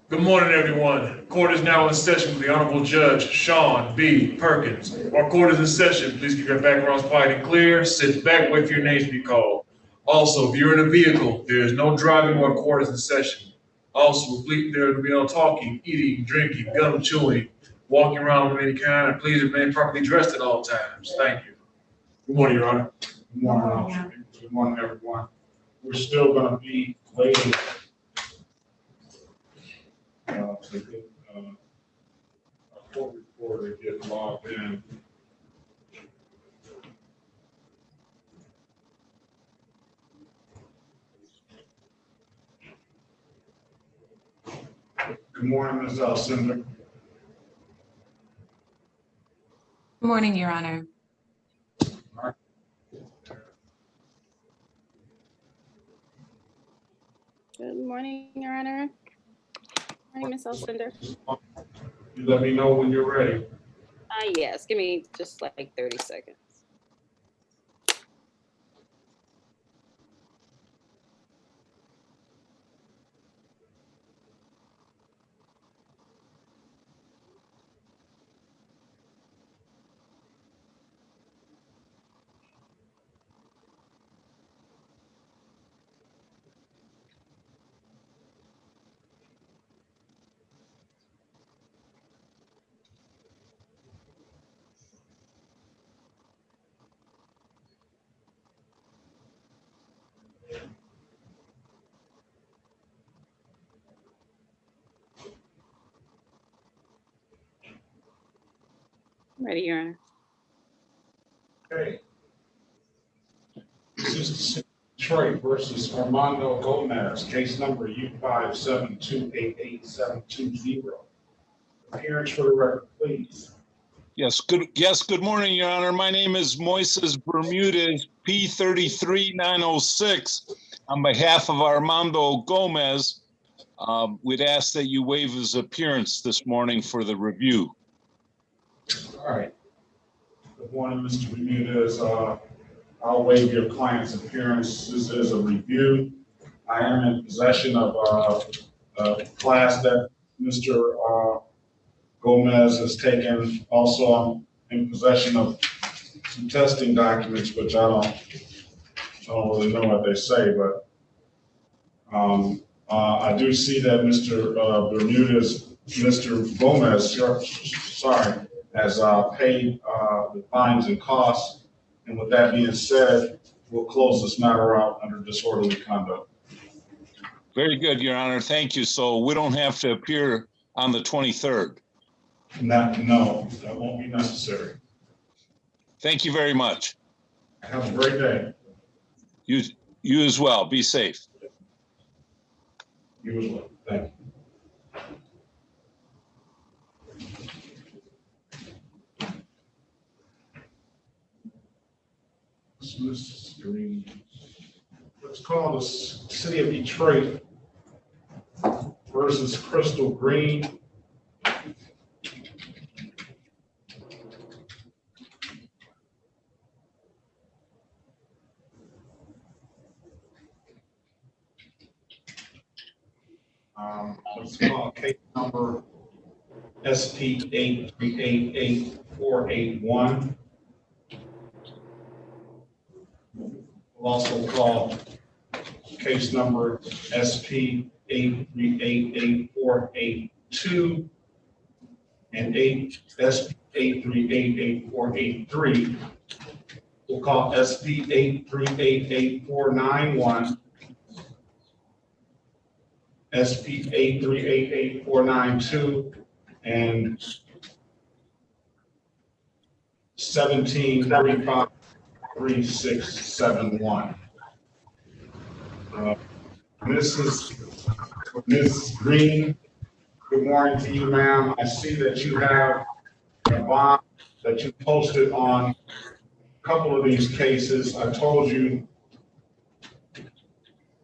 Good morning, everyone. Court is now in session with the Honorable Judge Sean B. Perkins. Our court is in session. Please keep your backgrounds quiet and clear. Sit back, wait for your names to be called. Also, if you're in a vehicle, there is no driving while court is in session. Also, please, there will be no talking, eating, drinking, gum chewing, walking around of any kind, and please remain properly dressed at all times. Thank you. Good morning, Your Honor. Good morning, Officer. Good morning, everyone. We're still going to be waiting to get a court reporter to get logged in. Good morning, Ms. Alcindor. Good morning, Your Honor. Good morning, Your Honor. Good morning, Ms. Alcindor. You let me know when you're ready. Yes, give me just like 30 seconds. I'm ready, Your Honor. Okay. This is Detroit versus Armando Gomez, case number U572888720. Appearance for the record, please. Yes, good morning, Your Honor. My name is Moises Bermudez, P33906. On behalf of Armando Gomez, we'd ask that you waive his appearance this morning for the review. All right. Good morning, Mr. Bermudez. I'll waive your client's appearance. This is a review. I am in possession of a class that Mr. Gomez has taken. Also, I'm in possession of some testing documents, which I don't really know what they say, but I do see that Mr. Gomez, has paid the fines and costs. And with that being said, we'll close this matter out under disorderly conduct. Very good, Your Honor. Thank you. So we don't have to appear on the 23rd. No, that won't be necessary. Thank you very much. Have a great day. You as well. Be safe. You as well. Thank you. Let's call the City of Detroit versus Crystal Green. Let's call case number SP83888481. We'll also call case number SP83888482 and SP83888483. We'll call SP83888491, SP83888492, and 17353671. Ms. Green, good morning to you, ma'am. I see that you have a bond that you posted on a couple of these cases. I told you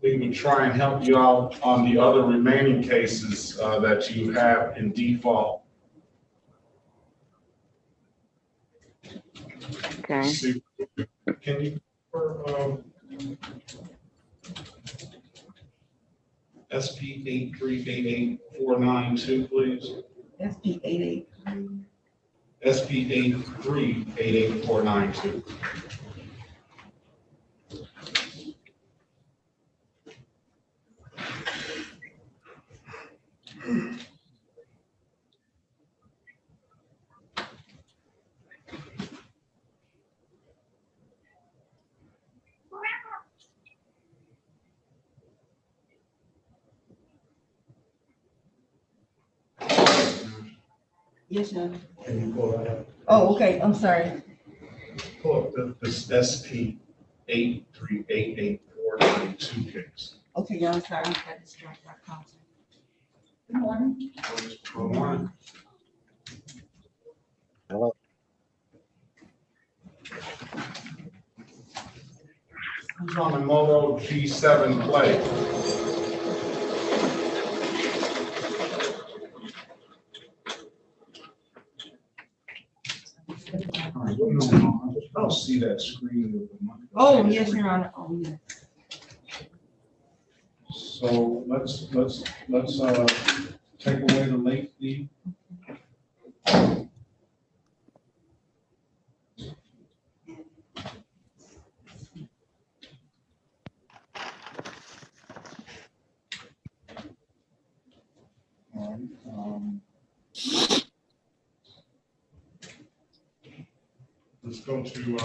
we would try and help you out on the other remaining cases that you have in default. Okay. Can you SP 8388492, please. SP 883. SP 8388492. Yes, sir. Can you pull that up? Oh, okay, I'm sorry. Pull up this SP 8388492 case. Okay, y'all, sorry, I got distracted by council. Good morning. Good morning. Who's on the Moto G7 play? All right, no, I don't see that screen with the money. Oh, yes, Your Honor. Oh, yeah. So let's take away the late fee. All right, let's go to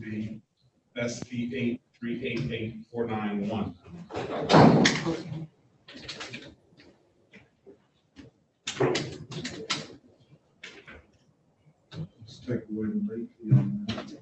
the SP 8388491. Okay. Let's take away the late fee on that.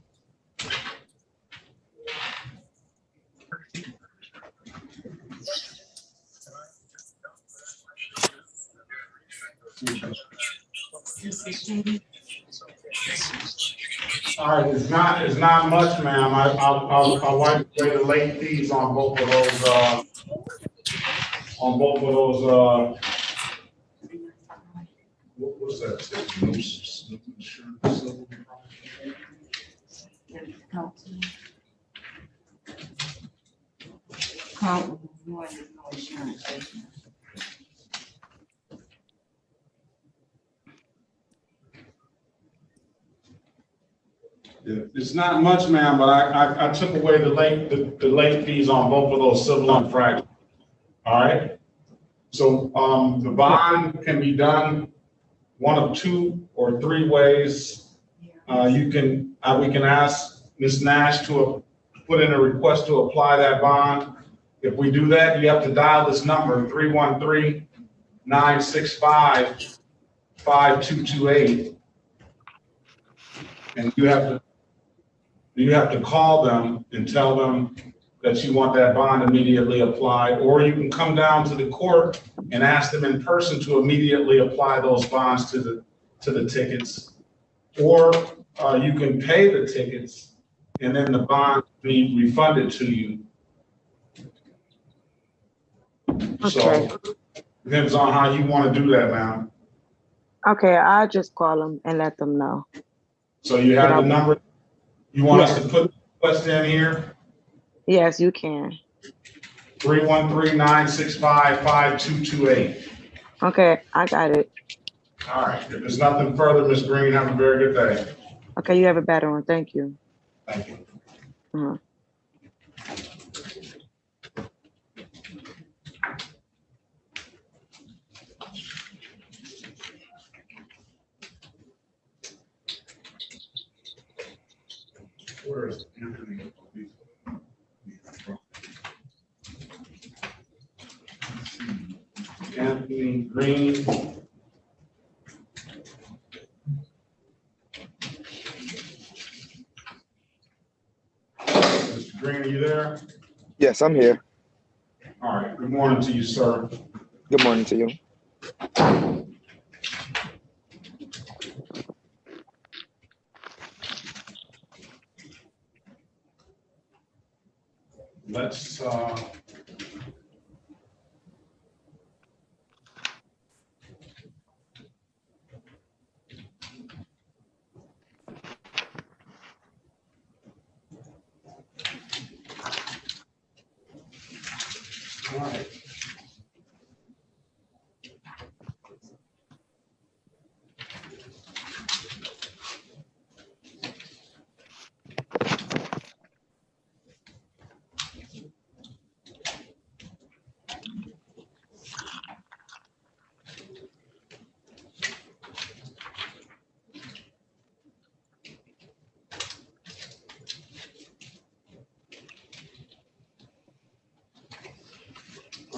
All right, it's not much, ma'am. I'll wipe away the late fees on both of those, what was that? Count one, there's no insurance. It's not much, ma'am, but I took away the late fees on both of those civil infractions. All right? So, the bond can be done one of two or three ways. We can ask Ms. Nash to put in a request to apply that bond. If we do that, you have to dial this number, 313-965-5228. And you have to call them and tell them that you want that bond immediately applied, or you can come down to the court and ask them in person to immediately apply those bonds to the tickets, or you can pay the tickets and then the bond be refunded to you. Okay. So depends on how you want to do that, ma'am. Okay, I'll just call them and let them know. So you have the number. You want us to Yes. put the request in here? Yes, you can. 313-965-5228. Okay, I got it. All right. If there's nothing further, Ms. Green, have a very good day. Okay, you have a better one. Thank you. Thank you. Uh-huh. Where is Anthony? Anthony Green. Mr. Green, are you there? Yes, I'm here. All right. Good morning to you, sir. Good morning to you. Let's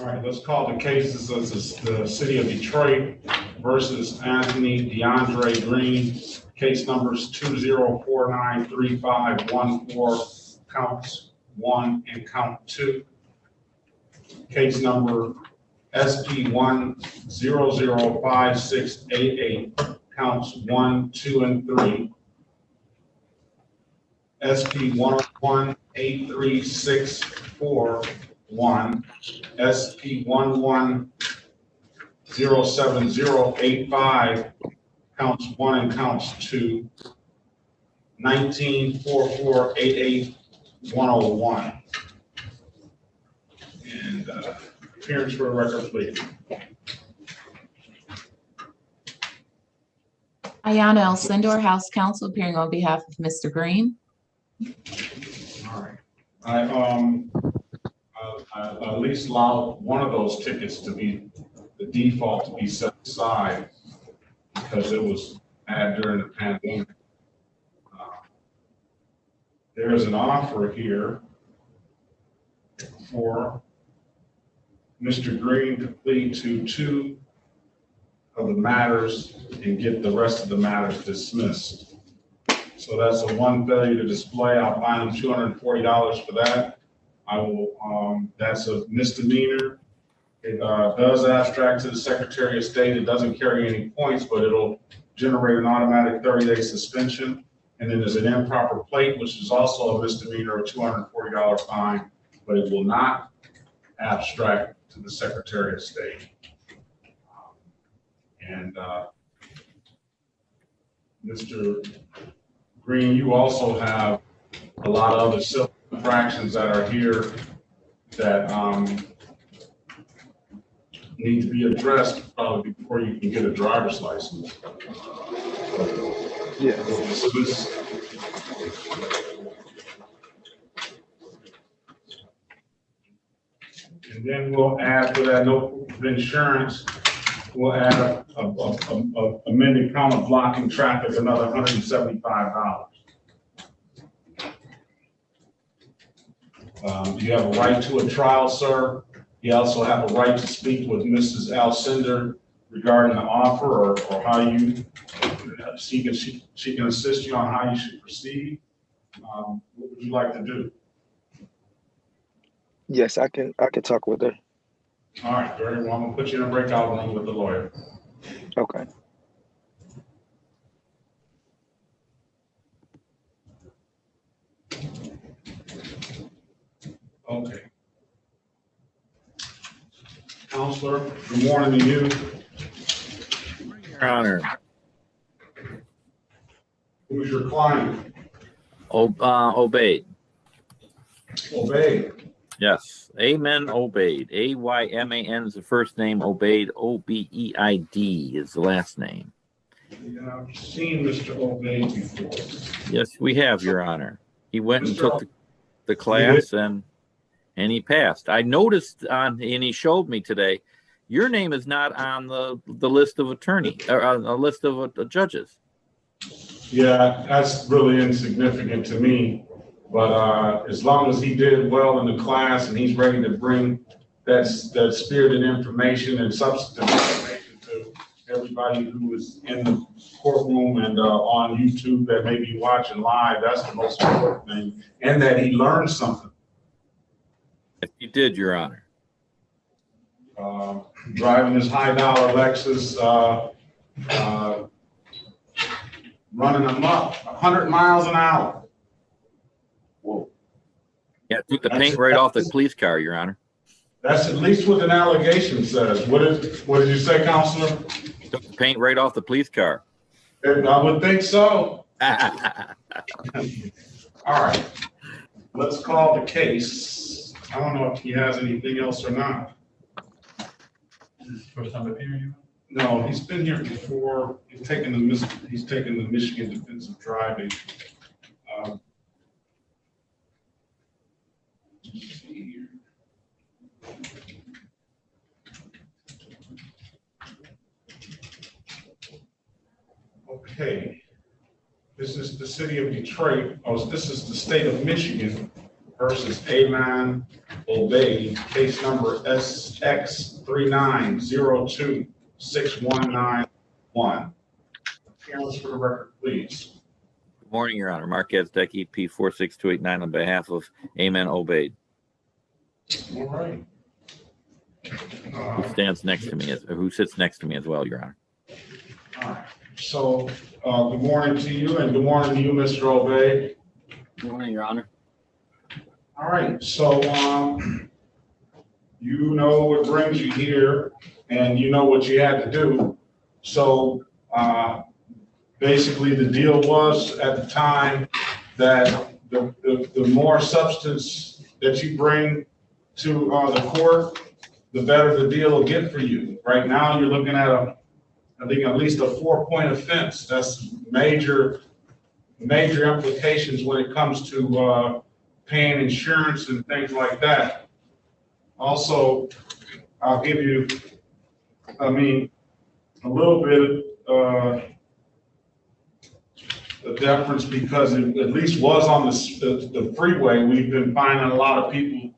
All right, let's call the cases. This is the City of Detroit versus Anthony DeAndre Green. Case numbers 204-93514, counts 1 and count 2. Case number SP 1005688, counts 1, 2, and 3. SP 1018364. SP 1107085, counts 1 and counts 2, 194488-101. And appearance for the record, please. Ayana Alcindor, House Counsel, appearing on behalf of Mr. Green. All right. I at least allow one of those tickets to be the default to be set aside because it was had during the pandemic. There is an offer here for Mr. Green to plead to 2 of the matters and get the rest of the matters dismissed. So that's a 1 failure to display. I'll fine him $240 for that. I will, that's a misdemeanor. It does abstract to the Secretary of State. It doesn't carry any points, but it'll generate an automatic 30-day suspension. And then there's an improper plate, which is also a misdemeanor, a $240 fine, but it will not abstract to the Secretary of State. And Mr. Green, you also have a lot of other civil infractions that are here that need to be addressed probably before you can get a driver's license. Yes. So this, and then we'll add to that note of insurance, we'll add a amended count of blocking traffic, another $175. You have a right to a trial, sir. You also have a right to speak with Mrs. Alcindor regarding the offer or how you, she can assist you on how you should proceed. What would you like to do? Yes, I can talk with her. All right, very well. I'm gonna put you in a breakout room with the lawyer. Okay. Okay. Counselor, good morning to you. Your Honor. Who's your client? Obeyed. Obey. Yes. Amen. Obeyed. Ayman is the first name. Obeyed. Obeid is the last name. Yeah, I've seen Mr. Obey before. Yes, we have, Your Honor. He went and Mr. took the class and he passed. I noticed and he showed me today, your name is not on the list of attorney or on a list of judges. Yeah, that's really insignificant to me. But as long as he did well in the class and he's ready to bring that spirited information and substantive information to everybody who is in the courtroom and on YouTube that may be watching live, that's the most important thing. And that he learned something. He did, Your Honor. Driving his high-dollar Lexus, running amok, 100 miles an hour. Whoa. Yeah, took the paint right off the police car, Your Honor. That's at least what an allegation says. What did you say, Counselor? Took the paint right off the police car. I would think so. All right, let's call the case. I don't know if he has anything else or not. First time appearing? No, he's been here before. He's taken the Michigan defensive driving. Let's see here. Okay. This is the city of Detroit. Oh, this is the state of Michigan versus Amended, case number SX39026191. Appearance for the record, please. Good morning, Your Honor. Mark Gazdecki, P46289 on behalf of Amen Obeid. All right. Who stands next to me, who sits next to me as well, Your Honor. All right. So, good morning to you, and good morning to you, Mr. Obeid. Good morning, Your Honor. All right. So, you know what brings you here, and you know what you had to do. So, basically, the deal was at the time that the more substance that you bring to the court, the better the deal will get for you. Right now, you're looking at I think at least a 4-point offense. That's major implications when it comes to paying insurance and things like that. Also, I'll give you, a little bit of deference because it at least was on the freeway. We've been finding a lot of people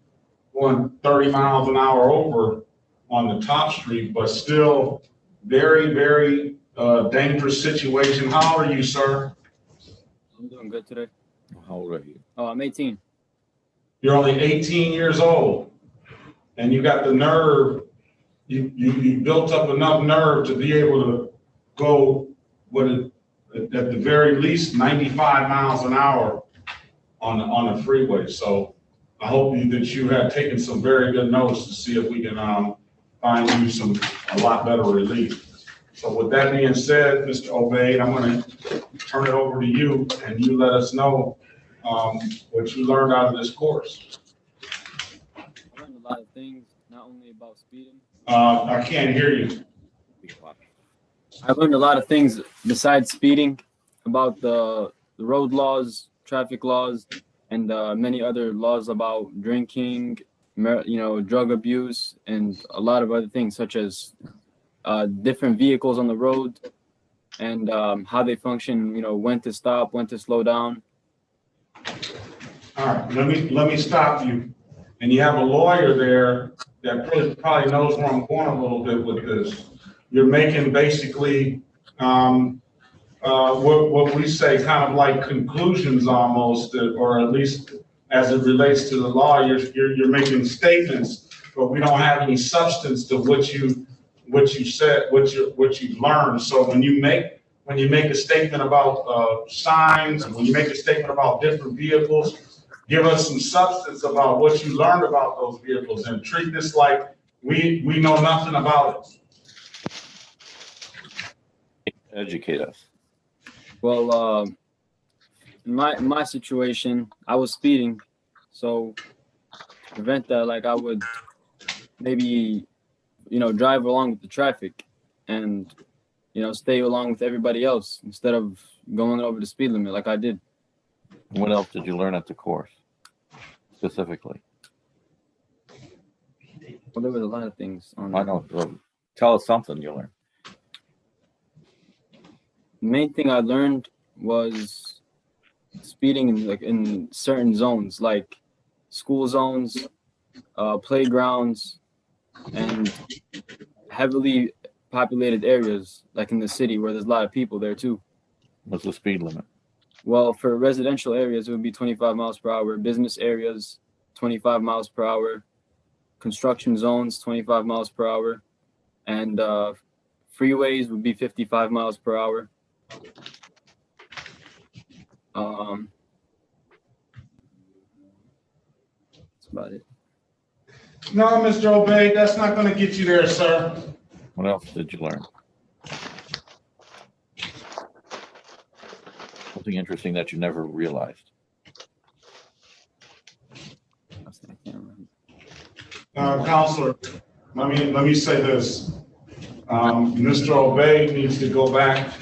going 30 miles an hour over on the top street, but still very, very dangerous situation. How old are you, sir? I'm doing good today. How old are you? Oh, I'm 18. You're only 18 years old, and you got the nerve. You built up enough nerve to be able to go at the very least 95 miles an hour on the freeway. So I hope that you have taken some very good notes to see if we can find you a lot better relief. So with that being said, Mr. Obeid, I'm going to turn it over to you, and you let us know what you learned out of this course. I learned a lot of things, not only about speeding. I can't hear you. I learned a lot of things besides speeding, about the road laws, traffic laws, and many other laws about drinking, drug abuse, and a lot of other things, such as different vehicles on the road and how they function, when to stop, when to slow down. All right, let me stop you. And you have a lawyer there that probably knows where I'm going a little bit with this. You're making basically what we say kind of like conclusions almost, or at least as it relates to the law. You're making statements, but we don't have any substance to what you said, what you've learned. So when you make a statement about signs, and when you make a statement about different vehicles, give us some substance about what you learned about those vehicles, and treat this like we know nothing about it. Educate us. Well, in my situation, I was speeding, so to prevent that, like, I would maybe, drive along with the traffic and, stay along with everybody else instead of going over the speed limit like I did. What else did you learn at the course, specifically? Well, there was a lot of things on. I know. Tell us something you learned. The main thing I learned was speeding in certain zones, like school zones, playgrounds, and heavily populated areas, like in the city where there's a lot of people there too. What's the speed limit? Well, for residential areas, it would be 25 miles per hour. Business areas, 25 miles per hour. Construction zones, 25 miles per hour. And freeways would be 55 miles per hour. That's about it. No, Mr. Obeid, that's not going to get you there, sir. What else did you learn? Something interesting that you never realized. Counselor, let me say this. Mr. Obeid needs to go back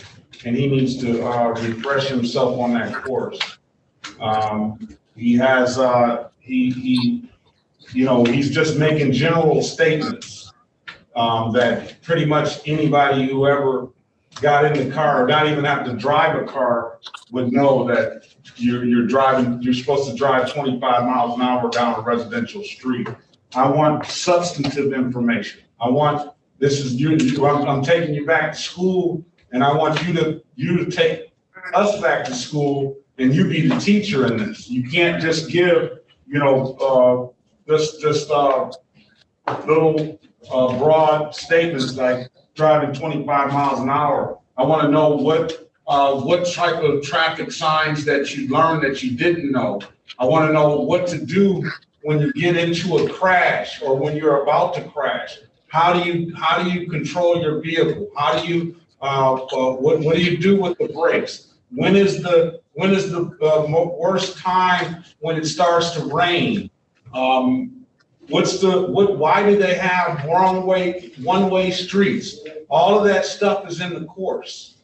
and he needs to refresh himself on that course. He has he's just making general statements that pretty much anybody who ever got in the car, or not even have to drive a car, would know that you're driving, you're supposed to drive 25 miles an hour down a residential street. I want substantive information. I want, this is you, I'm taking you back to school, and I want you to take us back to school, and you be the teacher in this. You can't just give, you know, little broad statements like driving 25 miles an hour. I want to know what type of traffic signs that you learned that you didn't know. I want to know what to do when you get into a crash or when you're about to crash. How do you control your vehicle? How do you what do you do with the brakes? When is the worst time when it starts to rain? Why do they have one-way streets? All of that stuff is in the course.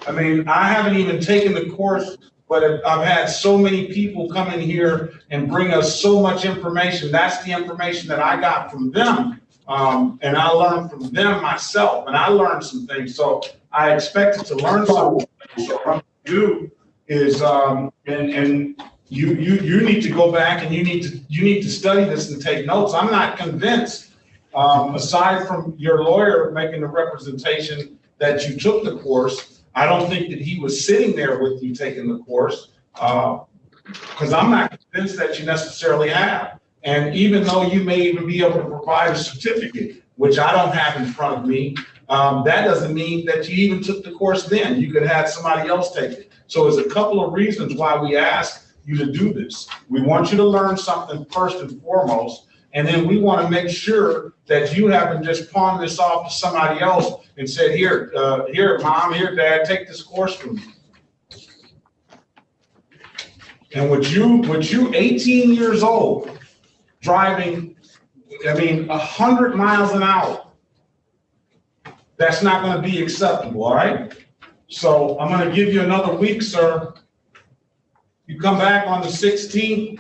I mean, I haven't even taken the course, but I've had so many people come in here and bring us so much information. That's the information that I got from them. And I learned from them myself, and I learned some things. So I expected to learn something. So what I'm gonna do is, and you need to go back and you need to study this and take notes. I'm not convinced, aside from your lawyer making the representation that you took the course. I don't think that he was sitting there with you taking the course, because I'm not convinced that you necessarily have. And even though you may even be able to provide a certificate, which I don't have in front of me, that doesn't mean that you even took the course then. You could have somebody else take it. So there's a couple of reasons why we ask you to do this. We want you to learn something first and foremost, and then we want to make sure that you haven't just pawned this off to somebody else and said, here, mom, here, dad, take this course from me. And with you 18 years old, driving, 100 miles an hour, that's not going to be acceptable, all right? So I'm going to give you another week, sir. You come back on the 16th.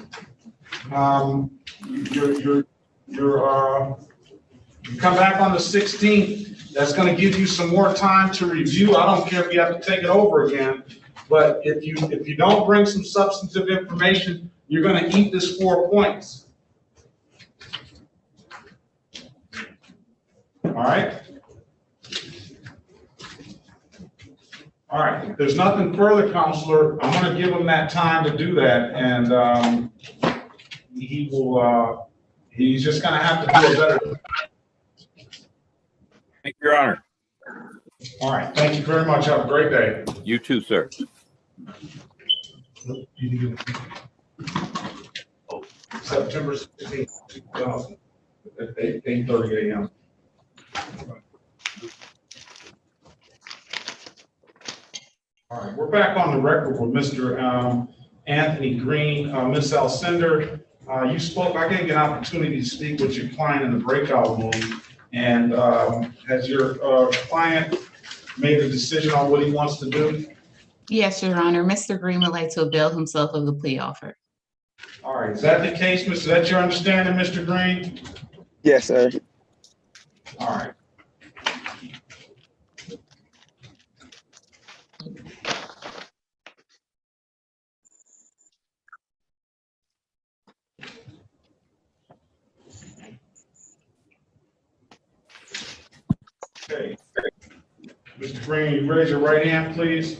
You come back on the 16th. That's going to give you some more time to review. I don't care if you have to take it over again, but if you don't bring some substantive information, you're going to eat this 4 points. All right. All right. If there's nothing further, counselor, I'm going to give him that time to do that, and he will. He's just going to have to do a better. Thank you, Your Honor. All right. Thank you very much. Have a great day. You too, sir. September 16th, 2000, at 8:30 a.m. All right, we're back on the record with Mr. Anthony Green. Ms. Alcindor, you spoke. I gave you an opportunity to speak with your client in the breakout room. And has your client made a decision on what he wants to do? Yes, Your Honor. Mr. Green would like to avail himself of the plea offer. All right, is that the case, Mr.? Is that your understanding, Mr. Green? Yes, sir. All right. Okay. Mr. Green, raise your right hand, please.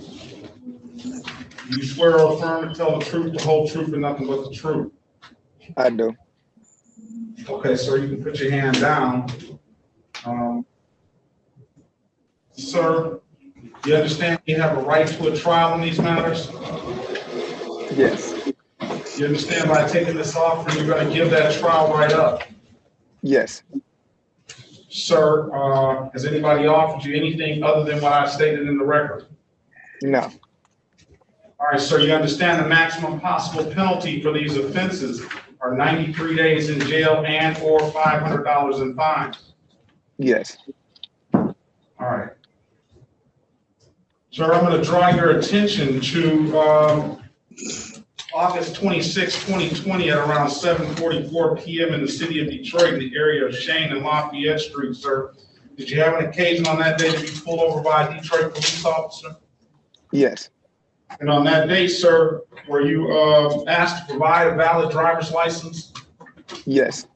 Do you swear or affirm to tell the truth, the whole truth, and nothing but the truth? I do. Okay, sir, you can put your hand down. Sir, you understand you have a right to a trial in these matters? Yes. You understand by taking this offer, you're going to give that trial right up? Yes. Sir, has anybody offered you anything other than what I stated in the record? No. All right, sir, you understand the maximum possible penalty for these offenses are 93 days in jail and or $500 in fines? Yes. All right. Sir, I'm going to draw your attention to August 26, 2020 at around 7:44 p.m. in the city of Detroit in the area of Shane and Lafayette Street, sir. Did you have an occasion on that day to be pulled over by a Detroit police officer? Yes. And on that date, sir, were you asked to provide a valid driver's license? Yes.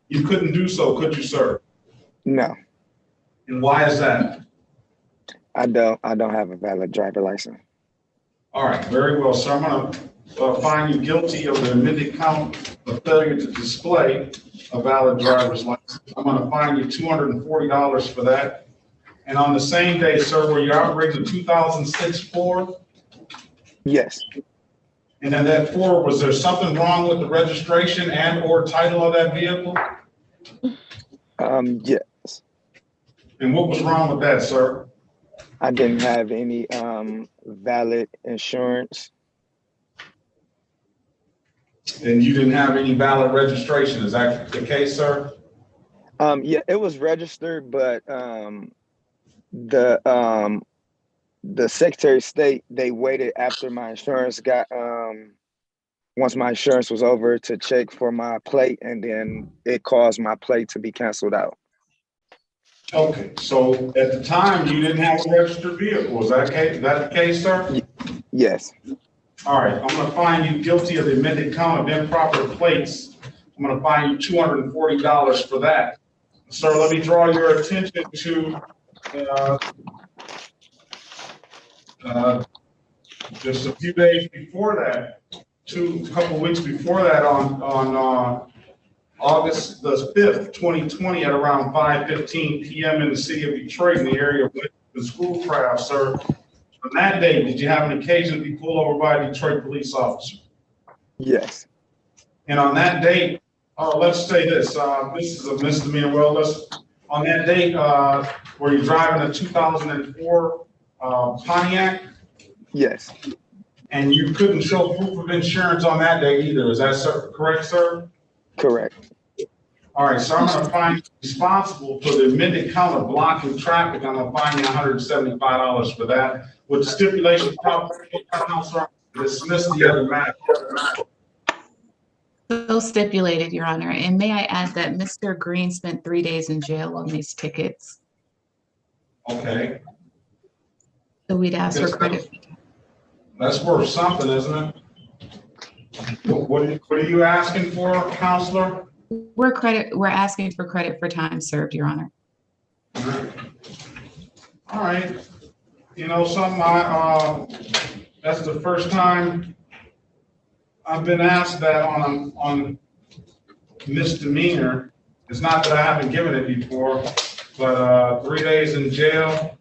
You couldn't do so, could you, sir? No. And why is that? I don't have a valid driver license. All right, very well, sir. I'm gonna find you guilty of the amended count of failure to display a valid driver's license. I'm gonna fine you $240 for that. And on the same day, sir, were you operating the 2006 Ford? Yes. And in that Ford, was there something wrong with the registration and or title of that vehicle? Yes. And what was wrong with that, sir? I didn't have any valid insurance. And you didn't have any valid registration, is that the case, sir? Yeah, it was registered, but the Secretary of State, they waited after my insurance got once my insurance was over to check for my plate, and then it caused my plate to be canceled out. Okay, so at the time, you didn't have a registered vehicle, is that the case, sir? Yes. All right, I'm gonna find you guilty of the amended count of improper plates. I'm gonna fine you $240 for that. Sir, let me draw your attention to just a few days before that, a couple weeks before that, on August the 5th, 2020, at around 5:15 p.m. in the city of Detroit, in the area of the Schoolcraft, sir. On that day, did you have an occasion to be pulled over by a Detroit police officer? Yes. And on that date, let's say this, this is a misdemeanor. Well, on that date, were you driving a 2004 Pontiac? Yes. And you couldn't show proof of insurance on that day either. Is that correct, sir? Correct. All right, so I'm going to find you responsible for the amended count of blocking traffic. I'm going to fine you $175 for that, with stipulation counsel dismiss the other matter. So stipulated, Your Honor. And may I add that Mr. Green spent 3 days in jail on these tickets. Okay. So we'd ask for credit. That's worth something, isn't it? What are you asking for, counselor? We're asking for credit for time served, Your Honor. All right. You know, that's the first time I've been asked that on misdemeanor. It's not that I haven't given it before, but 3 days in jail.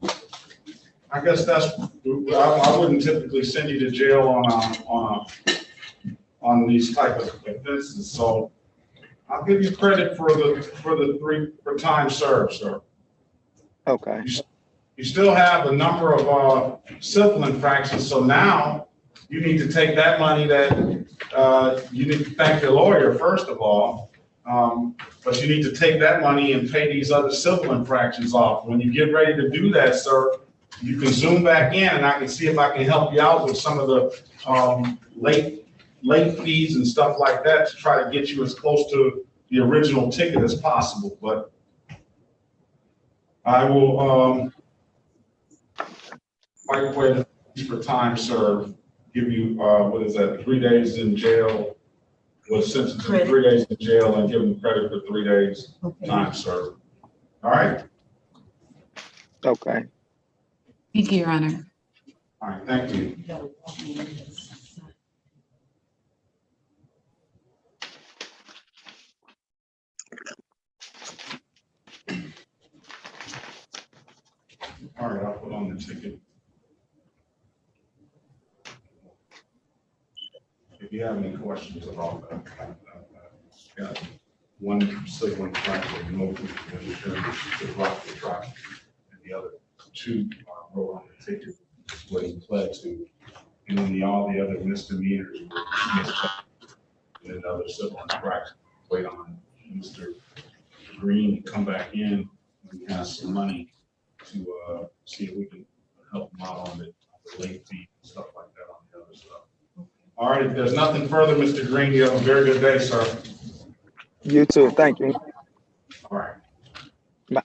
I guess I wouldn't typically send you to jail on these type of offenses. So I'll give you credit for time served, sir. Okay. You still have a number of civil infractions. So now you need to take that money that you need to thank your lawyer, first of all. But you need to take that money and pay these other civil infractions off. When you get ready to do that, sir, you can zoom back in and I can see if I can help you out with some of the late fees and stuff like that to try to get you as close to the original ticket as possible. But I will fight for time served, give you, 3 days in jail, was sentenced to 3 days in jail and give them credit for 3 days time served. All right? Okay. Thank you, Your Honor. All right, thank you. All right, I'll put on the ticket. If you have any questions about that, got one civil infraction, no proof of insurance to block the traffic, and the other two wrote on the ticket what he pled to, and then all the other misdemeanors and other civil infractions. Wait on Mr. Green to come back in when he has some money to see if we can help him out on the late fee and stuff like that on the other stuff. All right, if there's nothing further, Mr. Green, you have a very good day, sir. You too. Thank you. All right. Bye.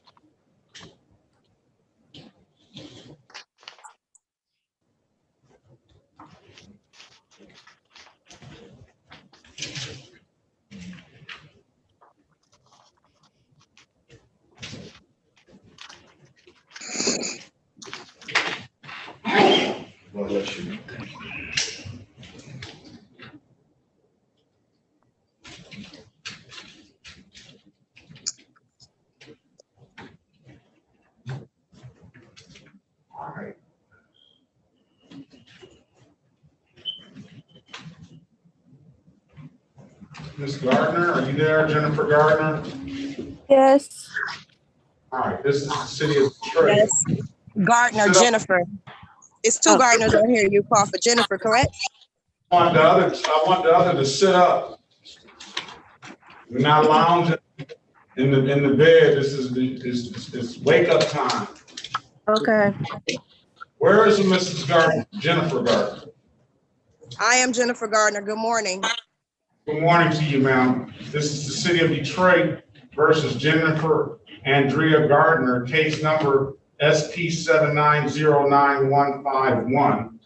All right. Ms. Gardner, are you there? Jennifer Gardner? Yes. All right, this is the city of Detroit. Yes. Gardner, Sit up. Jennifer. It's two Gardners on here. You call for Jennifer, correct? I want the other to sit up. We're not lounging in the bed. This is wake up time. Okay. Where is Mrs. Gardner? Jennifer Gardner. I am Jennifer Gardner. Good morning. Good morning to you, ma'am. This is the city of Detroit versus Jennifer Andrea Gardner, case number SP 7909151.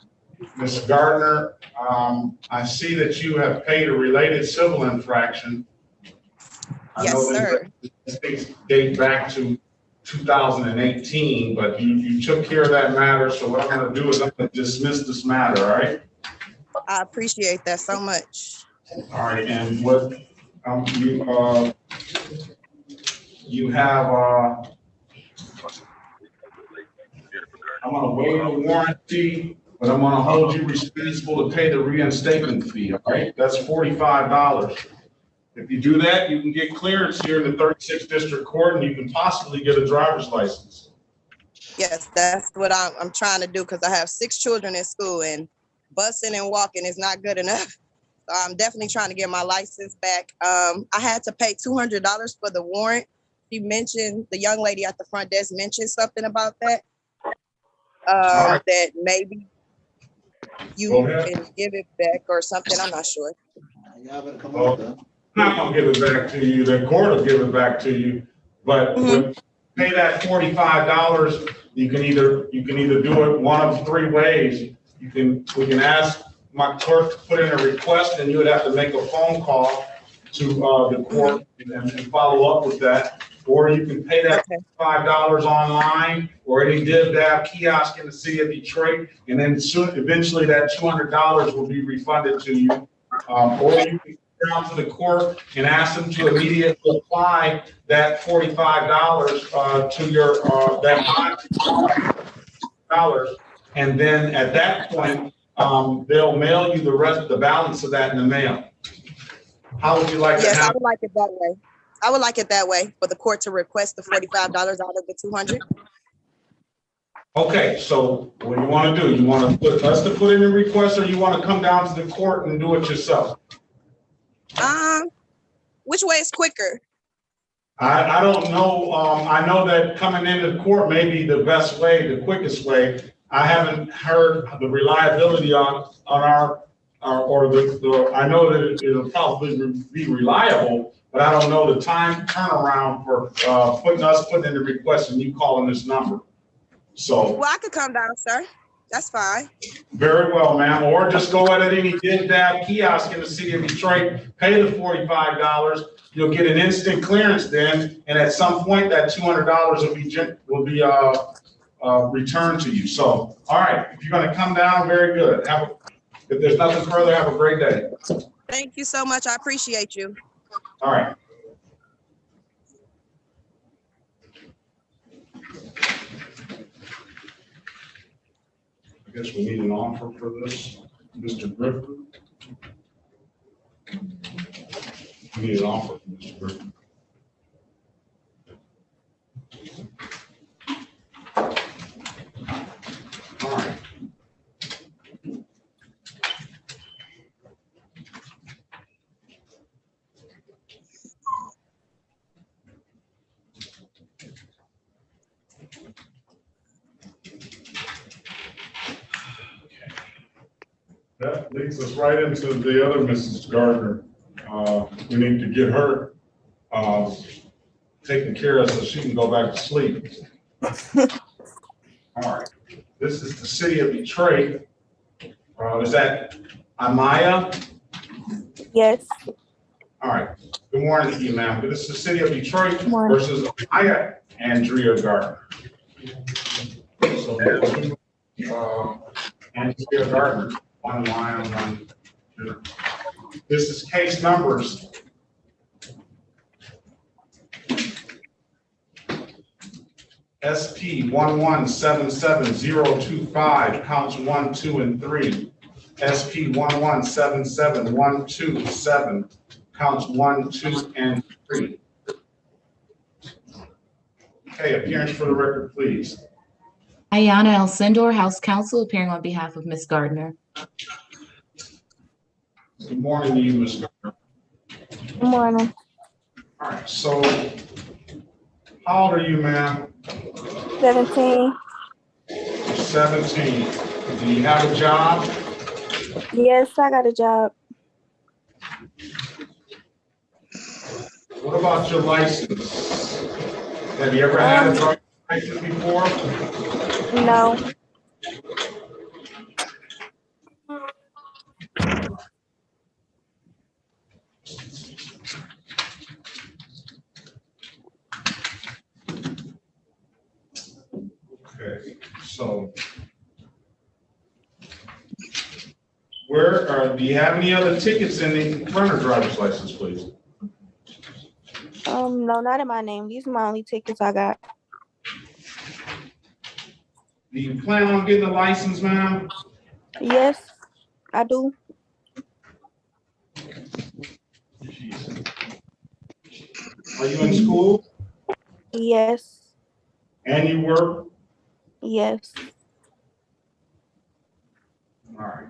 Ms. Gardner, I see that you have paid a related civil infraction. Yes, sir. Things date back to 2018, but you took care of that matter. So what I'm going to do is I'm going to dismiss this matter, all right? I appreciate that so much. All right, and what you have, I'm going to waive the warranty, but I'm going to hold you responsible to pay the reinstatement fee, all right? That's $45. If you do that, you can get clearance here in the 36th District Court, and you can possibly get a driver's license. Yes, that's what I'm trying to do because I have 6 children in school and busing and walking is not good enough. So I'm definitely trying to get my license back. I had to pay $200 for the warrant. She mentioned, the young lady at the front desk mentioned something about that. Right. That maybe you can give it back or something. I'm not sure. I'm not going to give it back to you. The court will give it back to you. But pay that $45. You can either do it one of 3 ways. We can ask my clerk to put in a request, and you would have to make a phone call to the court and follow up with that. Or you can pay that $5 online or any DivDav kiosk in the city of Detroit, and then eventually that $200 will be refunded to you. Or you can go down to the court and ask them to immediately apply that $45 to your that $5, and then at that point they'll mail you the balance of that in the mail. How would you like to have? Yes, I would like it that way. I would like it that way, for the court to request the $45 out of the $200. Okay, so what do you want to do? You want to put us to put in a request, or you want to come down to the court and do it yourself? Which way is quicker? I don't know. I know that coming into court may be the best way, the quickest way. I haven't heard the reliability on our I know that it'll probably be reliable, but I don't know the time turnaround for putting in the request and you calling this number. So. Well, I could come down, sir. That's fine. Very well, ma'am. Or just go at any DivDav kiosk in the city of Detroit, pay the $45. You'll get an instant clearance then, and at some point that $200 will be returned to you. So, all right, if you're going to come down, very good. If there's nothing further, have a great day. Thank you so much. I appreciate you. All right. I guess we need an offer for this, Mr. Griffin. We need an offer from Mr. Griffin. All right. That leads us right into the other Mrs. Gardner. We need to get her taken care of so she can go back to sleep. All right. This is the city of Detroit. Is that Amaya? Yes. All right. Good morning to you, ma'am. This is the city of Detroit versus Amaya Andrea Gardner. So, Andrea Gardner. one line on one computer. This is case numbers. SP 1177025, counts 1, 2, and 3. SP 1177127, counts 1, 2, and 3. Okay, appearance for the record, please. Ayana El Sindor, House Counsel, appearing on behalf of Ms. Gardner. Good morning to you, Ms. Gardner. Good morning. All right, so how old are you, ma'am? 17. 17. Do you have a job? Yes, I got a job. What about your license? Have you ever had a driver's license before? No. Okay, so do you have any other tickets in the runner driver's license, please? No, not in my name. These are my only tickets I got. Do you plan on getting a license, ma'am? Yes, I do. Are you in school? Yes. And you work? Yes. All right.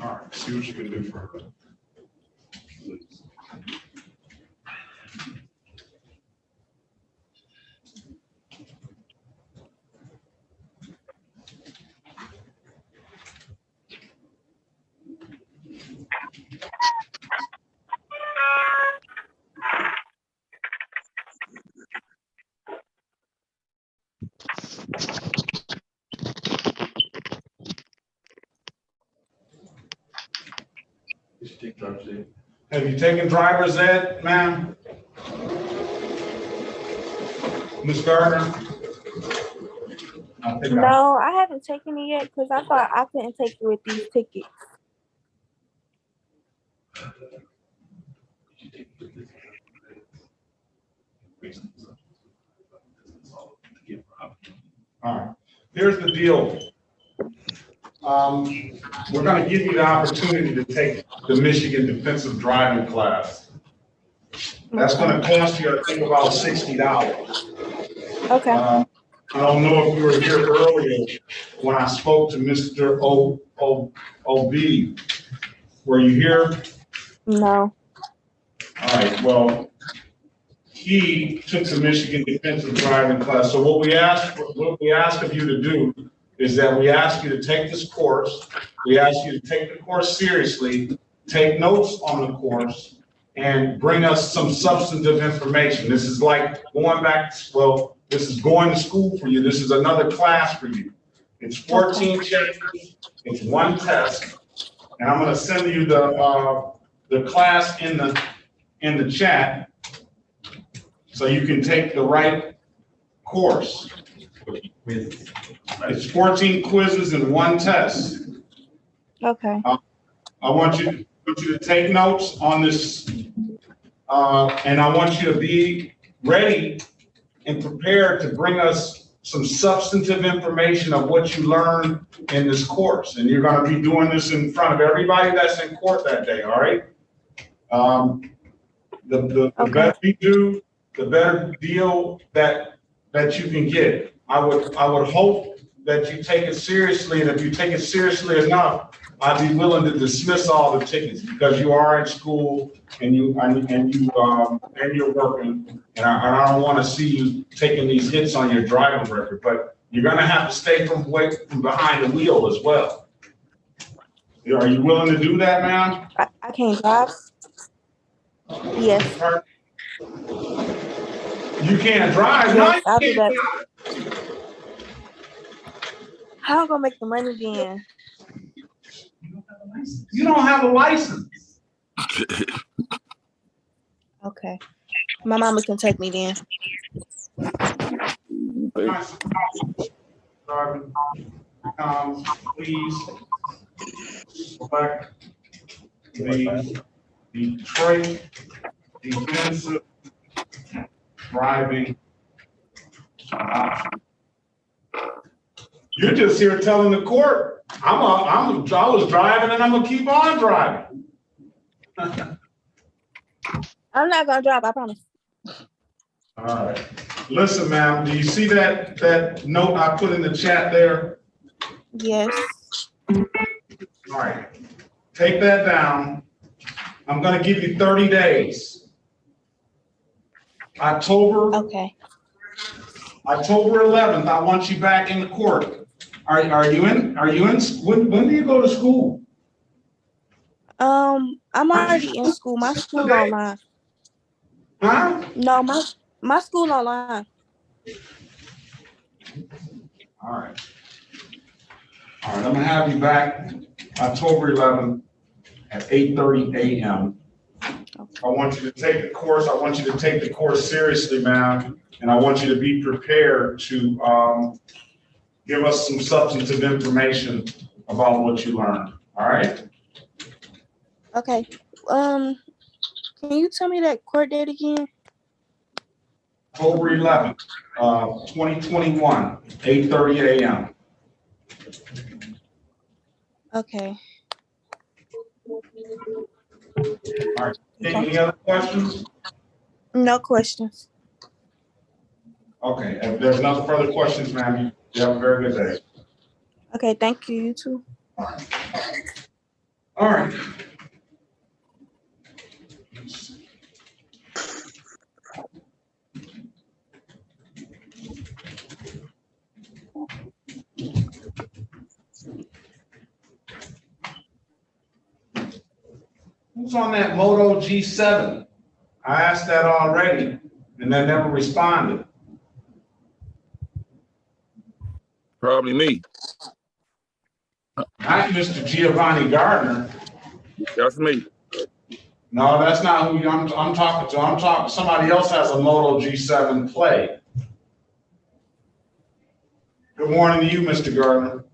All right, see what you can do for her. Please. Have you taken driver's ed, ma'am? Ms. Gardner? No, I haven't taken it yet because I thought I couldn't take it with these tickets. All right, here's the deal. We're going to give you the opportunity to take the Michigan Defensive Driving class. That's going to cost you, I think, about $60. Okay. I don't know if you were here earlier when I spoke to Mr. O.B. Were you here? No. All right, well, he took the Michigan Defensive Driving class. So what we ask of you to do is that we ask you to take this course. We ask you to take the course seriously, take notes on the course, and bring us some substantive information. This is like going back, well, this is going to school for you. This is another class for you. It's 14 chapters, it's one test, and I'm gonna send you the class in the chat so you can take the right course. It's 14 quizzes and one test. Okay. I want you to take notes on this, and I want you to be ready and prepared to bring us some substantive information of what you learned in this course. And you're going to be doing this in front of everybody that's in court that day, all right? The better you do, the better deal that you can get. I would hope that you take it seriously, and if you take it seriously enough, I'd be willing to dismiss all the tickets because you are in school and you're working, and I don't want to see you taking these hits on your driving record. But you're going to have to stay from behind the wheel as well. Are you willing to do that, ma'am? I can't drive. Yes. You can't drive. Yes, No, I'll do that. How am I gonna make the money then? You don't have a license. Okay. My mama can take me then. driving becomes, please select the trait defensive driving option. You're just here telling the court, I was driving and I'm gonna keep on driving. I'm not gonna drive, I promise. All right. Listen, ma'am, do you see that note I put in the chat there? Yes. All right. Take that down. I'm gonna give you 30 days. October 11th, I want you back in the court. Are you in? When do you go to school? I'm already in school. My school online. Huh? No, my school online. All right. All right, I'm gonna have you back October 11th at 8:30 a.m. I want you to take the course. I want you to take the course seriously, ma'am, and I want you to be prepared to give us some substantive information about what you learned. All right? Okay. Can you tell me that court date again? October 11th, 2021, 8:30 a.m. Okay. All right. Any other questions? No questions. Okay. If there's no further questions, ma'am, you have a very good day. Okay, thank you. You too. All right. Who's on that Moto G7? I asked that already, and they never responded. Probably me. Not Mr. Giovanni Gardner. That's me. No, that's not who I'm talking to. I'm talking, somebody else has a Moto G7 play. Good morning to you, Mr. Gardner.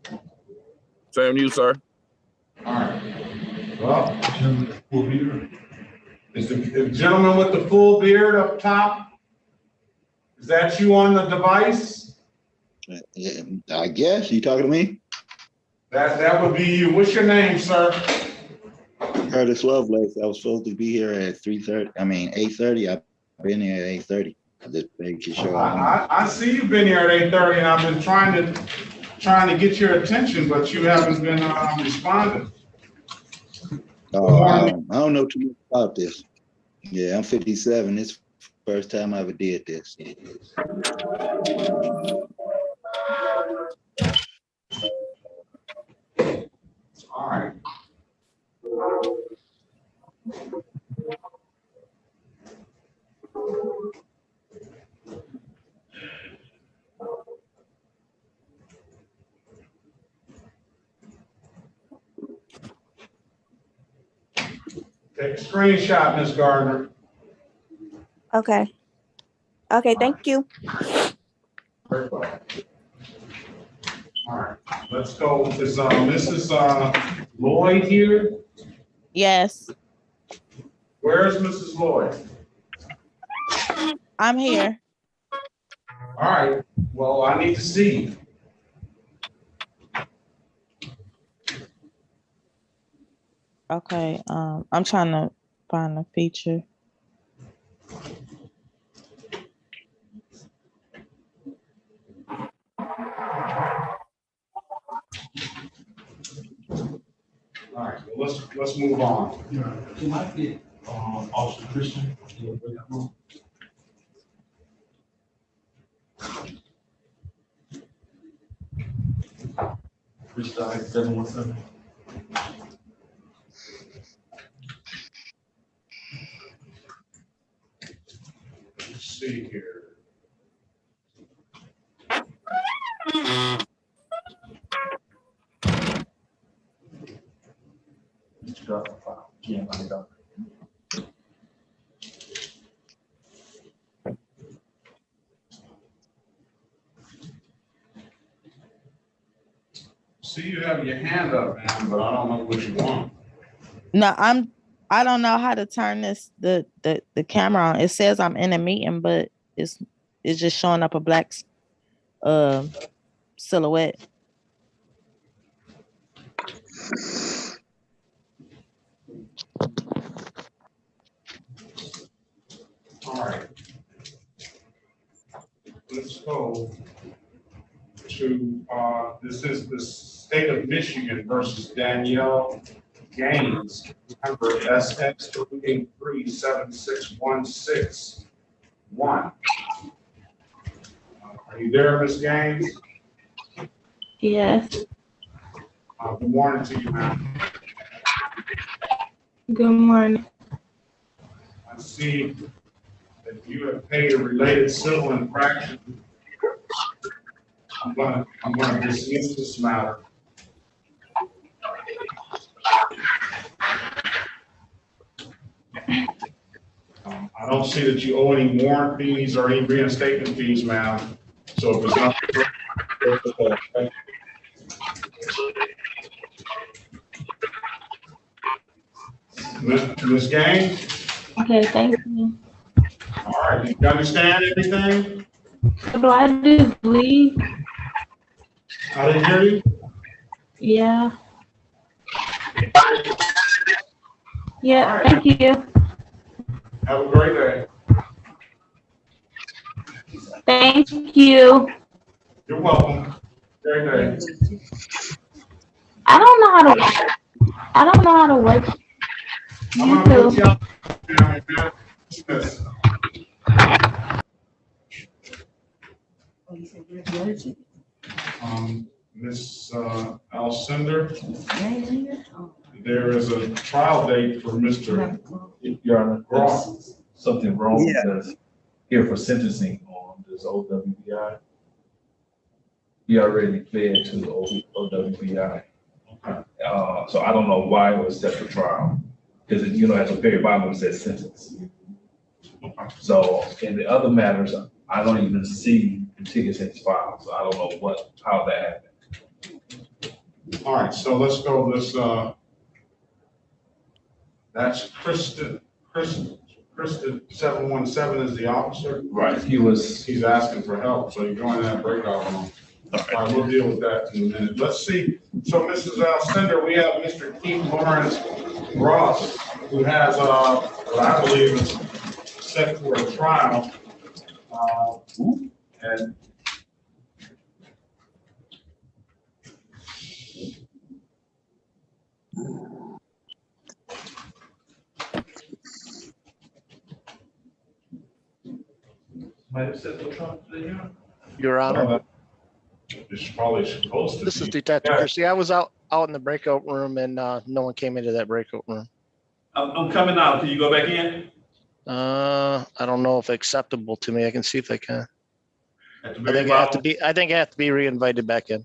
Same to you, sir. All right. Well, is the gentleman with the full beard up top? Is that you on the device? I guess. You talking to me? That would be you. What's your name, sir? Curtis Lovelace. I was supposed to be here at 8:30. I've been here at 8:30. I just made you sure. I see you've been here at 8:30, and I've been trying to get your attention, but you haven't been responding. I don't know too much about this. Yeah, I'm 57. This is the first time I ever did this. All right. Take a screenshot, Ms. Gardner. Okay. Okay, thank you. Very well. All right, let's go with this. Mrs. Lloyd here. Yes, Where's Mrs. Lloyd? I'm here. All right, well, I need to see you. Okay, I'm trying to find a feature. All right, well, let's move on. Can I get Officer Christian in the breakout room? Freestyle 717. Let's see here. Can't find it out. See, you have your hand up, man, but I don't know what you want. No, I don't know how to turn the camera on. It says I'm in a meeting, but it's just showing up a black silhouette. All right. Let's go to, this is the state of Michigan versus Danielle Gaines. Number SX3837616. Are you there, Ms. Gaines? Yes. Good morning to you, ma'am. Good morning. I see that you have paid a related civil infraction. I'm gonna dismiss this matter. I don't see that you owe any warrant fees or any reinstatement fees, ma'am. So if it's not. Ms. Gaines? Okay, thank you. All right, you understand everything? What do I do, please? I didn't hear you? Yeah. Yeah, right. Thank you. Have a great day. Thank you. You're welcome. Great day. I don't know how to work. I'm You gonna put too. you up. Miss Alcindor, there is a trial date for Mr. Your Honor, Ross. there's something wrong Yeah. because here for sentencing on this OWBI. He already pled to the OWBI. So I don't know why it was set for trial. Because, you know, at the very bottom it says sentence. So in the other matters, I don't even see the tickets in his file. So I don't know how that happened. All right, so let's go this, that's Kristen 717 is the officer. Right, he's asking for help, so you're going in that breakout room. All right, we'll deal with that in a minute. Let's see. So Mrs. Alcindor, we have Mr. Keith Lawrence Ross, who has, what I believe is set for a trial. And Your Honor, it's probably supposed to this is be. Detective Christie. I was out in the breakout room and no one came into that breakout room. I'm coming out. Can you go back in? I don't know if it's acceptable to me. I can see if I can. At the I very think I have to bottom? be. I think I have to be re-invited back in.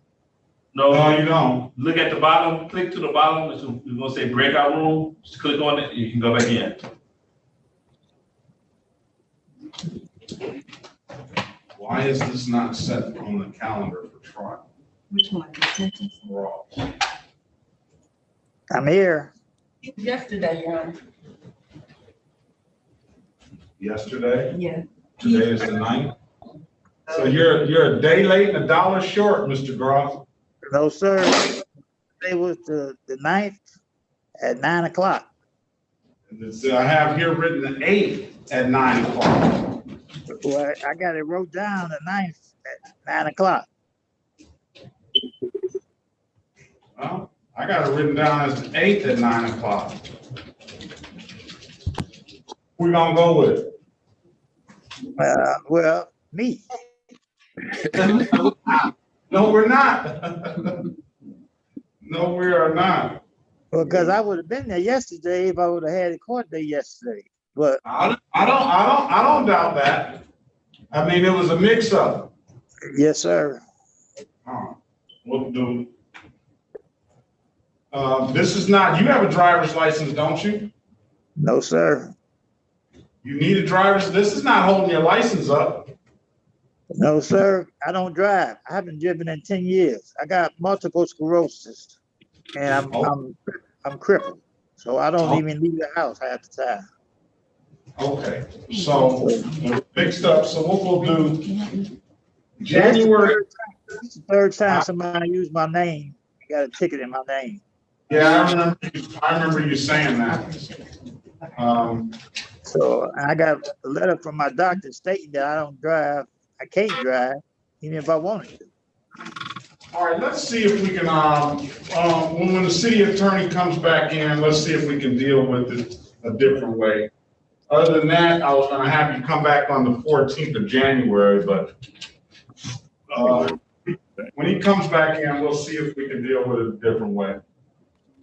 No, you don't. Look at the bottom, click to the bottom. It's gonna say breakout room. Just click on it. You can go back in. Why is this not set on the calendar for trial? Which one? The sentence? Ross. I'm here. Yesterday, Your Honor. Yesterday? Yeah. Today is the 9th. So you're a day late and $1 short, Mr. Groff. No, sir. It was the 9th at 9 o'clock. I have here written the 8th at 9 o'clock. Well, I got it wrote down the 9th at 9 o'clock. Well, I got it written down as the 8th at 9 o'clock. Who we gonna go with? Well, me. No, we're not. No, we are not. Well, because I would have been there yesterday if I would have had a court day yesterday. But I don't doubt that. I mean, it was a mix-up. Yes, sir. We'll do. This is not. You have a driver's license, don't you? No, sir. You need a driver's. This is not holding your license up. No, sir, I don't drive. I haven't driven in 10 years. I got multiple sclerosis and I'm crippled. So I don't even leave the house half the time. Okay, so mixed up. So what we'll do, January. It's the third time somebody used my name. I got a ticket in my name. Yeah, I remember you saying that. So I got a letter from my doctor stating that I don't drive. I can't drive, even if I wanted to. All right, let's see if we can, when the city attorney comes back in, let's see if we can deal with it a different way. Other than that, I was gonna have you come back on the 14th of January, but when he comes back in, we'll see if we can deal with it a different way.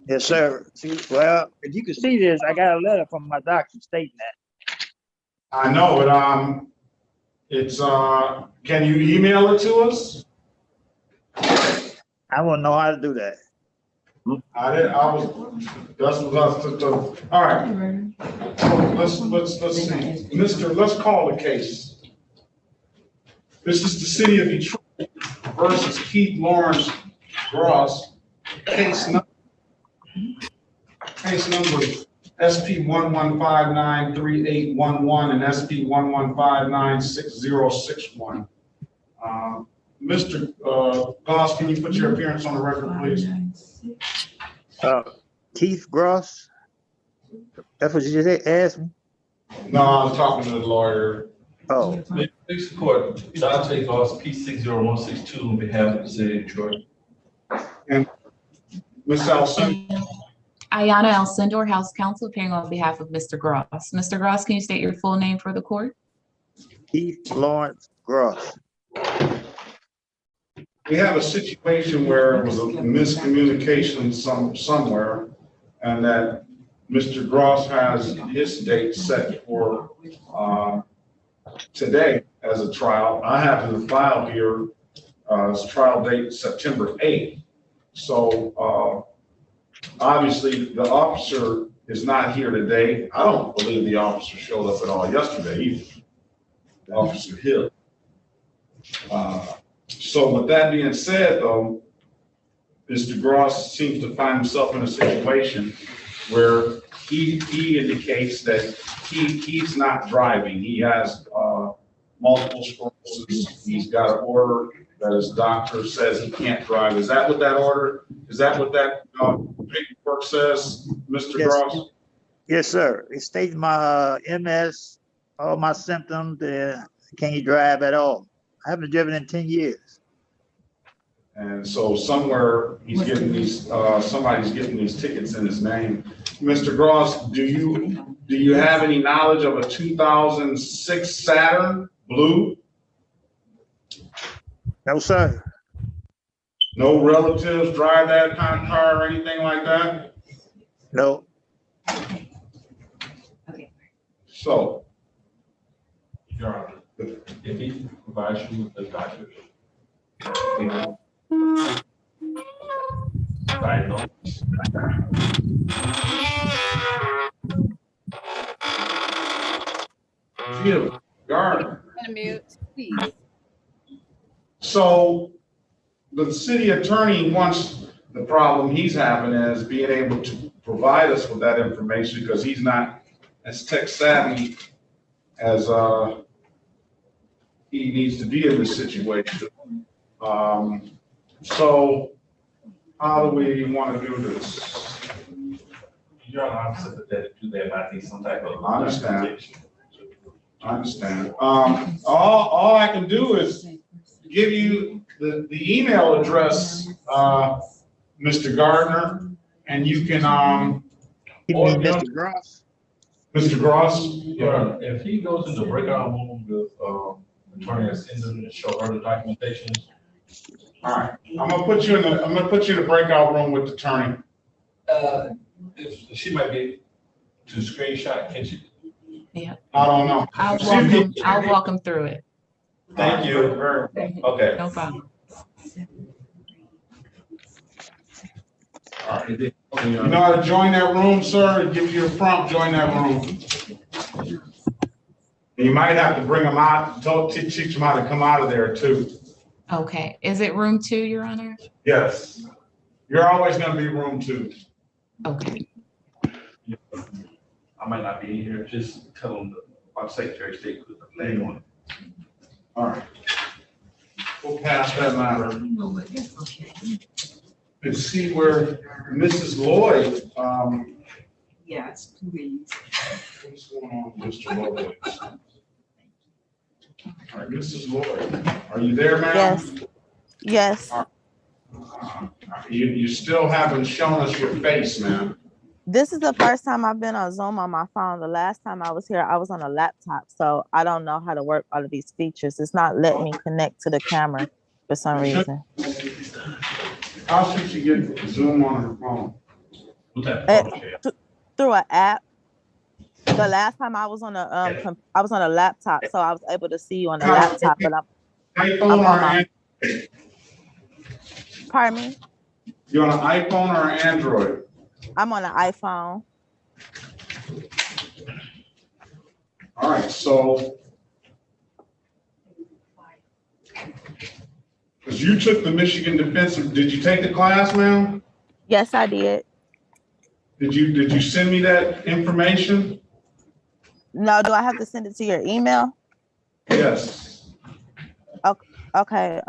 Yes, sir. See, well, if you can see this, I got a letter from my doctor stating that. I know it. It's can you email it to us? I wouldn't know how to do that. That's what I was. All right. Let's see. Let's call the case. This is the city of Detroit versus Keith Lawrence Gross. Case number SP 11593811 and SP 11596061. Mr. Goss, can you put your appearance on the record, please? Keith Gross. That's what you just asked me? No, I was talking to the lawyer. Oh. Please support Dante Goss, P60162 on behalf of the city of Detroit. And Ms. Elson. Ayana Alcindor, House Counsel, appearing on behalf of Mr. Gross. Mr. Gross, can you state your full name for the court? Keith Lawrence Gross. We have a situation where it was a miscommunication somewhere, and that Mr. Gross has his date set for today as a trial. I have in the file here his trial date September 8th. So obviously the officer is not here today. I don't believe the officer showed up at all yesterday either. Officer Hill. So with that being said, though, Mr. Gross seems to find himself in a situation where he indicates that he's not driving. He has multiple sclerosis. He's got an order that his doctor says he can't drive. Is that what that order? Is that what that paperwork says, Mr. Gross? Yes, sir. It states my MS, all my symptoms. Can't drive at all. I haven't driven in 10 years. And so somewhere he's getting these, somebody's getting these tickets in his name. Mr. Gross, do you have any knowledge of a 2006 Saturn blue? No, sir. No relatives drive that kind of car or anything like that? No. So. Your Honor, if he provides you with the doctor's Jim Gardner. Mute, please. So the city attorney wants, the problem he's having is being able to provide us with that information because he's not as tech savvy as he needs to be in this situation. So how do we want to do this? Your Honor, I'm sympathetic to that. I think some type of. I understand. All I can do is give you the email address, Mr. Gardner, and you can Mr. Gross. Mr. Gross. Your Honor, if he goes in the breakout room with attorney Ascendant and show her the documentation. All right, I'm gonna put you in the breakout room with the attorney. If she might be to screenshot, can she? Yeah. I don't know. I'll walk him through it. Thank you. Okay. No problem. All right. You know how to join that room, sir? Give you a prompt, join that room. Can You might have to bring them out, teach them how to come out of there too. Okay, is it room 2, Your Honor? Yes. You're always gonna be room 2. Okay. I might not be here, just tell them our Secretary of State put the flag on it. All right. We'll pass that matter. And see where Mrs. Lloyd, Yes, please. what's going on with Mr. Lloyd? All right, Mrs. Lloyd, are you there, ma'am? Yes. Yes. You still haven't shown us your face, ma'am. This is the first time I've been on Zoom on my phone. The last time I was here, I was on a laptop, so I don't know how to work all of these features. It's not letting me connect to the camera for some reason. How should she get Zoom on her phone? Through an app. The last time I was on a I was on a laptop, so I was able to see you on the laptop, but I'm on my. Pardon me? You on an iPhone or an Android? I'm on an iPhone. All right, so because you took the Michigan Defensive, did you take the class, ma'am? Yes, I did. Did you send me that information? No, do I have to send it to your email? Yes. Okay.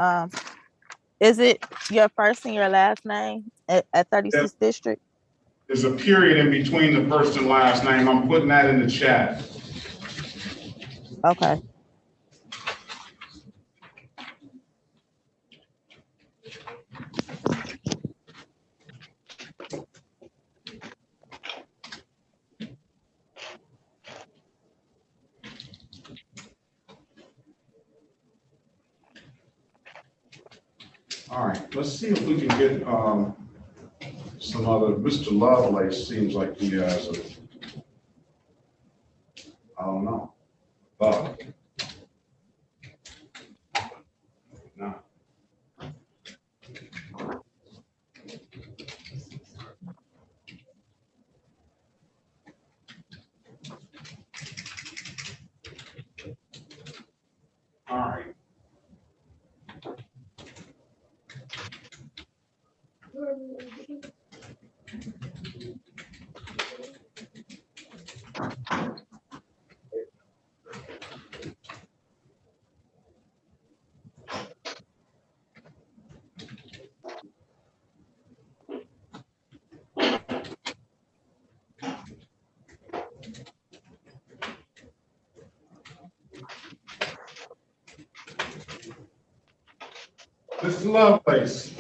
Is it your first and your last name at 36th District? There's a period in between the first and last name. I'm putting that in the chat. Okay. All right, let's see if we can get some other. Mr. Lovelace seems like he has a, I don't know, bug. No. All right. Mr. Lovelace.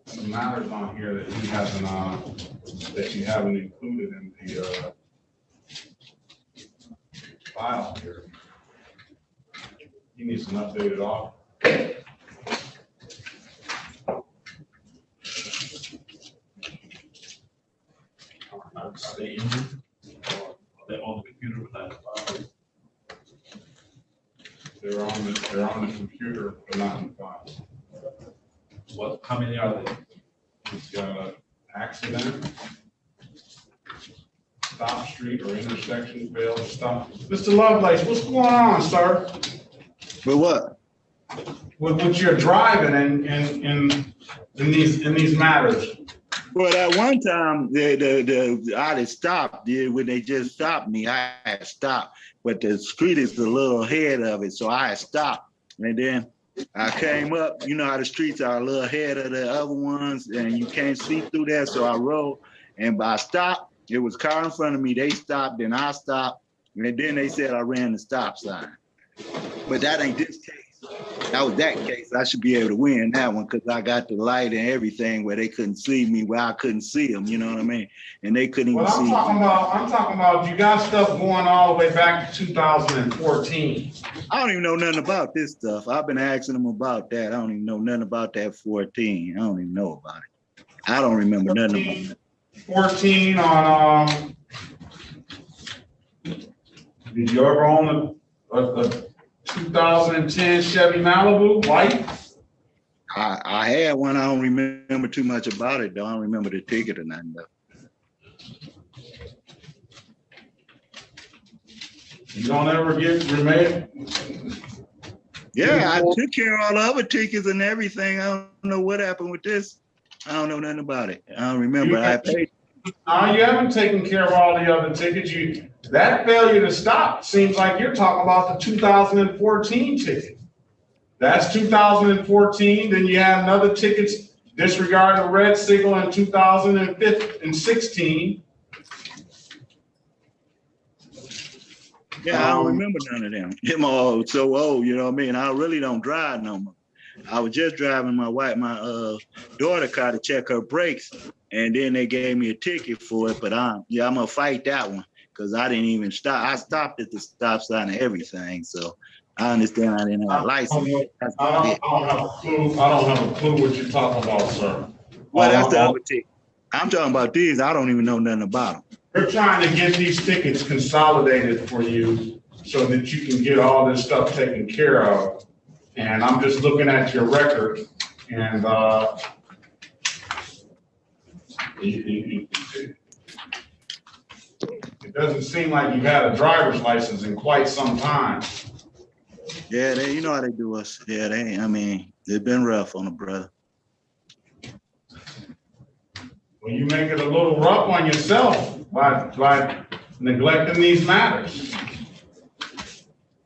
Some matters on here that he hasn't, that you haven't included in the file here. He needs an updated offer. They injured? They're on the computer without the file. They're on the computer, but not in the file. What, how many are they? He's got an accident, stop street or intersection, failed to stop. Mr. Lovelace, what's going on, sir? With what? With your driving in these matters. Well, that one time, I had stopped. When they just stopped me, I had stopped. But the street is a little ahead of it, so I had stopped. And then I came up. You know how the streets are a little ahead of the other ones, and you can't see through there. So I rolled, and I stopped. It was a car in front of me. They stopped, then I stopped, and then they said I ran the stop sign. But that ain't this case. That was that case. I should be able to win that one because I got the light and everything where they couldn't see me, where I couldn't see them. You know what I mean? And they couldn't even see. I'm talking about you got stuff going all the way back to 2014. I don't even know nothing about this stuff. I've been asking them about that. I don't even know nothing about that 14. I don't even know about it. I don't remember nothing about that. 14 on did you ever own a 2010 Chevy Malibu white? I had one. I don't remember too much about it, though. I don't remember the ticket or nothing. Though. You don't ever get remanded? Yeah, I took care of all the other tickets and everything. I don't know what happened with this. I don't know nothing about it. I don't remember. I paid. No, you haven't taken care of all the other tickets. That failure to stop seems like you're talking about the 2014 ticket. That's 2014. Then you have another tickets disregarding the red signal in 2016. Yeah, I don't remember none of them. Them all so old, you know what I mean? I really don't drive no more. I was just driving my daughter car to check her brakes, and then they gave me a ticket for it. But I'm gonna fight that one because I didn't even stop. I stopped at the stop sign and everything, so I understand I didn't have a license. I don't have a clue what you're talking about, sir. Well, that's the other ticket. I'm talking about these. I don't even know nothing about them. We're trying to get these tickets consolidated for you so that you can get all this stuff taken care of. And I'm just looking at your record, and it doesn't seem like you've had a driver's license in quite some time. Yeah, you know how they do us. Yeah, I mean, they've been rough on the brother. Well, you make it a little rough on yourself by neglecting these matters.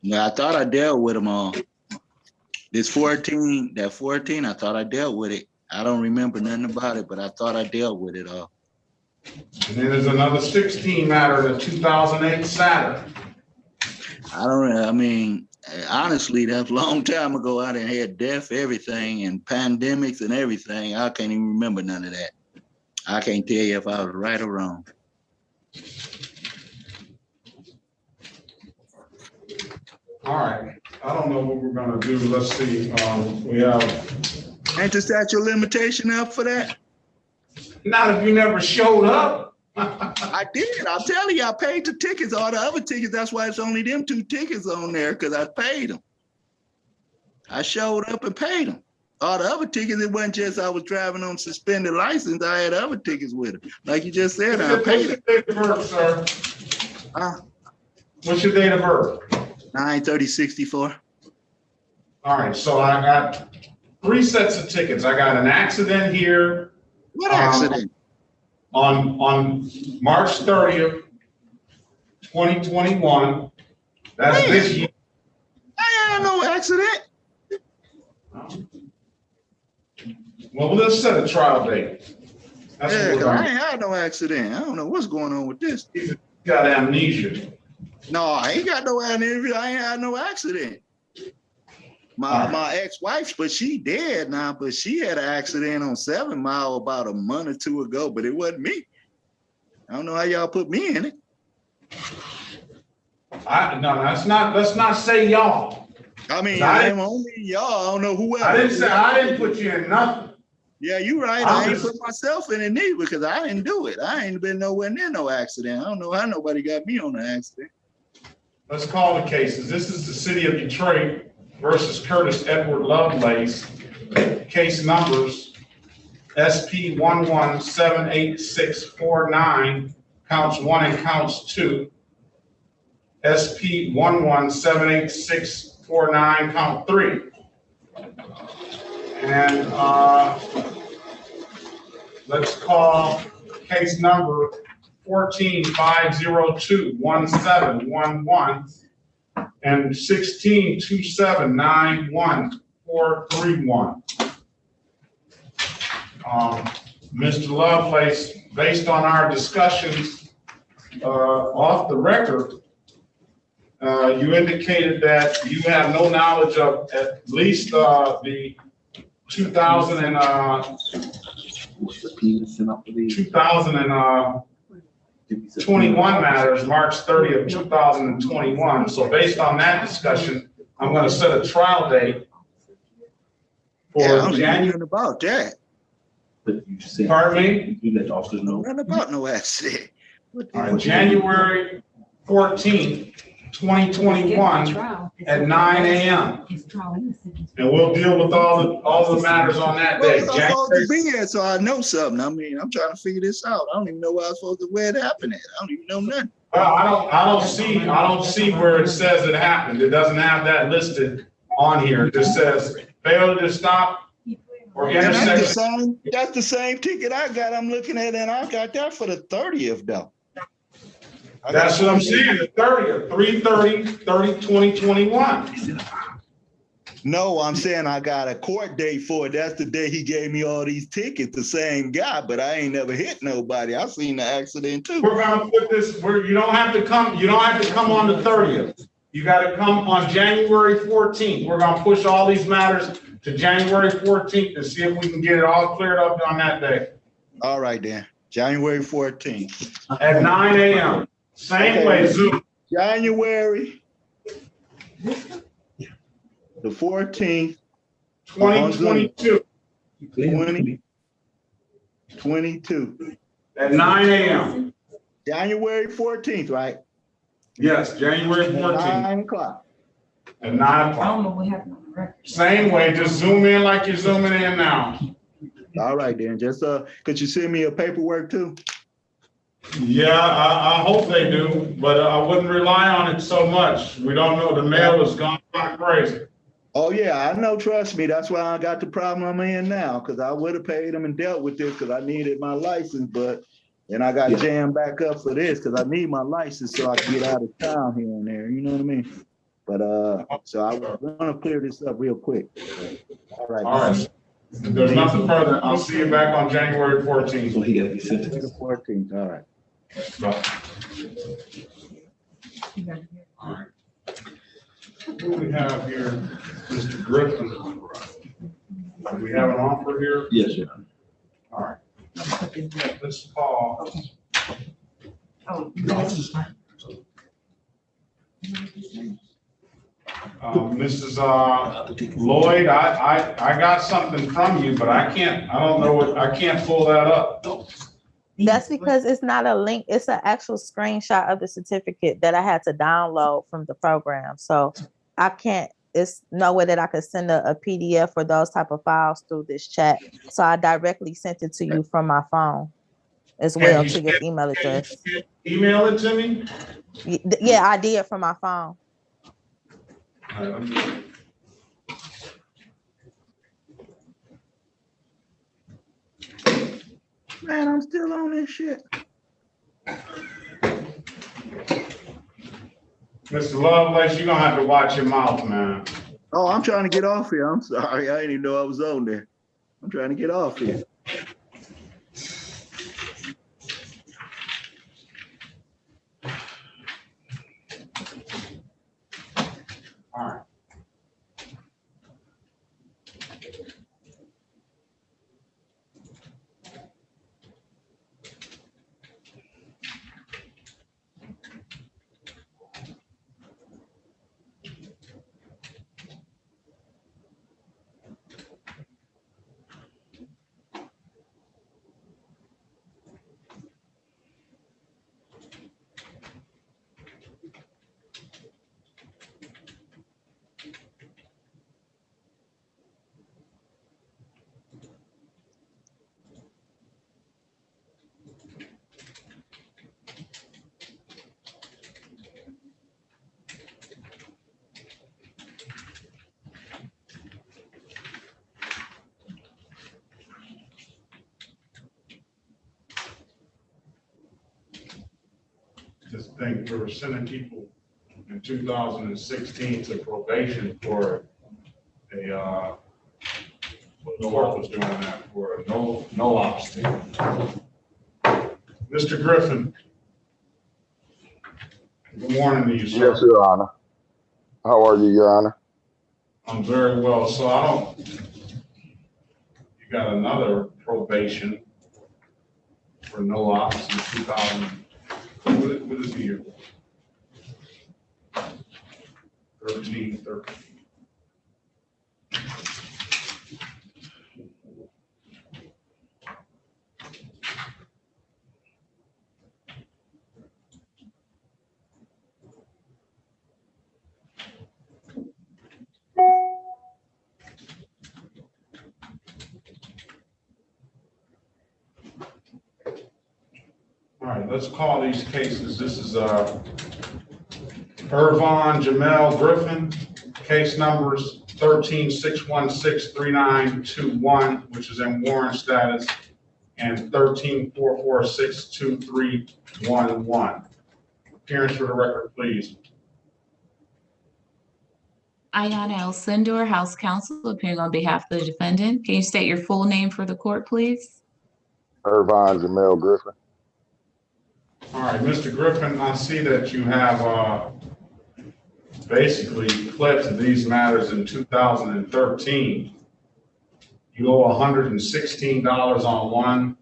Yeah, I thought I dealt with them all. That 14, I thought I dealt with it. I don't remember nothing about it, but I thought I dealt with it all. And then there's another 16 matter, the 2008 Saturn. I mean, honestly, that's a long time ago. I done had death, everything, and pandemics and everything. I can't even remember none of that. I can't tell you if I was right or wrong. All right. I don't know what we're gonna do. Let's see. We have. Ain't the statute of limitation up for that? Not if you never showed up. I did. I'm telling you, I paid the tickets, all the other tickets. That's why it's only them 2 tickets on there, because I paid them. I showed up and paid them. All the other tickets, it wasn't just I was driving on suspended license. I had other tickets with it. Like you just said, I paid them. What's your date of birth, sir? What's your date of birth? 9/30/64. All right, so I got 3 sets of tickets. I got an accident here. What accident? On March 30th, 2021. That's Man, this year. I had no accident. Well, let's set a trial date. That's Yeah, what we're I gonna ain't had no accident. I don't know what's going on with this. do. Got amnesia. No, I ain't got no amnesia. I ain't had no accident. My ex-wife, but she dead now, but she had an accident on 7 Mile about a month or 2 ago, but it wasn't me. I don't know how y'all put me in it. No, let's not say y'all. I mean, I'm only y'all. I don't know who else. I didn't put you in nothing. Yeah, you right. I ain't put myself in it neither because I didn't do it. I ain't been nowhere near no accident. I don't know how nobody got me on the accident. Let's call the cases. This is the city of Detroit versus Curtis Edward Lovelace. Case numbers SP 11-78649, counts 1 and counts 2. SP 11-78649, count 3. And let's call case number 14-502-1711 and 16-2791-431. Mr. Lovelace, based on our discussions off the record, you indicated that you have no knowledge of at least the 2021 matters, March 30th, 2021. So based on that discussion, I'm going to set a trial date for January. About that. Pardon me? You let officers know. Nothing about no accident. All right, January 14th, 2021 at 9 a.m. And we'll deal with all the matters on that Where day. was I supposed to be at? So I know something. I mean, I'm trying to figure this out. I don't even know where it happened at. I don't even know nothing. Well, I don't see where it says it happened. It doesn't have that listed on here. It just says failure to stop or And intersection. that's the same ticket I got. I'm looking at, and I got that for the 30th though. That's what I'm saying, the 30th, 3/30/2021. No, I'm saying I got a court date for it. That's the day he gave me all these tickets, the same guy, but I ain't never hit nobody. I seen the accident too. We're gonna put this where you don't have to come on the 30th. You gotta come on January 14th. We're gonna push all these matters to January 14th to see if we can get it all cleared up on that day. All right then, January 14th. At 9 a.m. Same way, Zoom. January the 14th. 2022. 2022. At 9 a.m. January 14th, right? Yes, January 14th. 9 o'clock. At 9 o'clock. I don't know what happened on the record. Same way, just zoom in like you're zooming in now. All right then, just could you send me a paperwork too? Yeah, I hope they do, but I wouldn't rely on it so much. We don't know, the mail has gone kind of crazy. Oh yeah, I know, trust me, that's why I got the problem I'm in now, because I would have paid them and dealt with this because I needed my license, but then I got jammed back up for this because I need my license so I can get out of town here and there, you know what I mean? But so I want to clear this up real quick. All right. All right. If there's nothing further, I'll see you back on January 14th. So he got to be sent to The 14th, all right. All right. What do we have here? Mr. Griffin. Do we have an offer here? Yes, Your Honor. All right. Let's call. Oh, Mrs. Lloyd, I got something from you, but I don't know what, I can't pull that up. That's because it's not a link. It's an actual screenshot of the certificate that I had to download from the program. So I can't, it's no way that I could send a PDF for those type of files through this chat. So I directly sent it to you from my phone as well to your email address. Email it to me? Yeah, I did from my phone. Man, I'm still on this shit. Mr. Lovelace, you're gonna have to watch your mouth, man. Oh, I'm trying to get off here. I'm sorry. I didn't even know I was on there. I'm trying to get off here. All right. Just think we were sending people in 2016 to probation for a, what the work was doing that for a no ops thing. Mr. Griffin. Good morning to you, sir. Yes, Your Honor. How are you, Your Honor? I'm very well. So you got another probation for no ops in 2000. What is the year? 13. right, let's call these cases. This is Irvon Jamel Griffin, case numbers 13-616-3921, which is in warrant status, and 13-446-2311. Appearance for the record, please. Ayana El-Sindor, House Counsel, appearing on behalf of the defendant. Can you state your full name for the court, please? Irvon Jamel Griffin. All right, Mr. Griffin, I see that you have basically pled to these matters in 2013. You owe $116 on one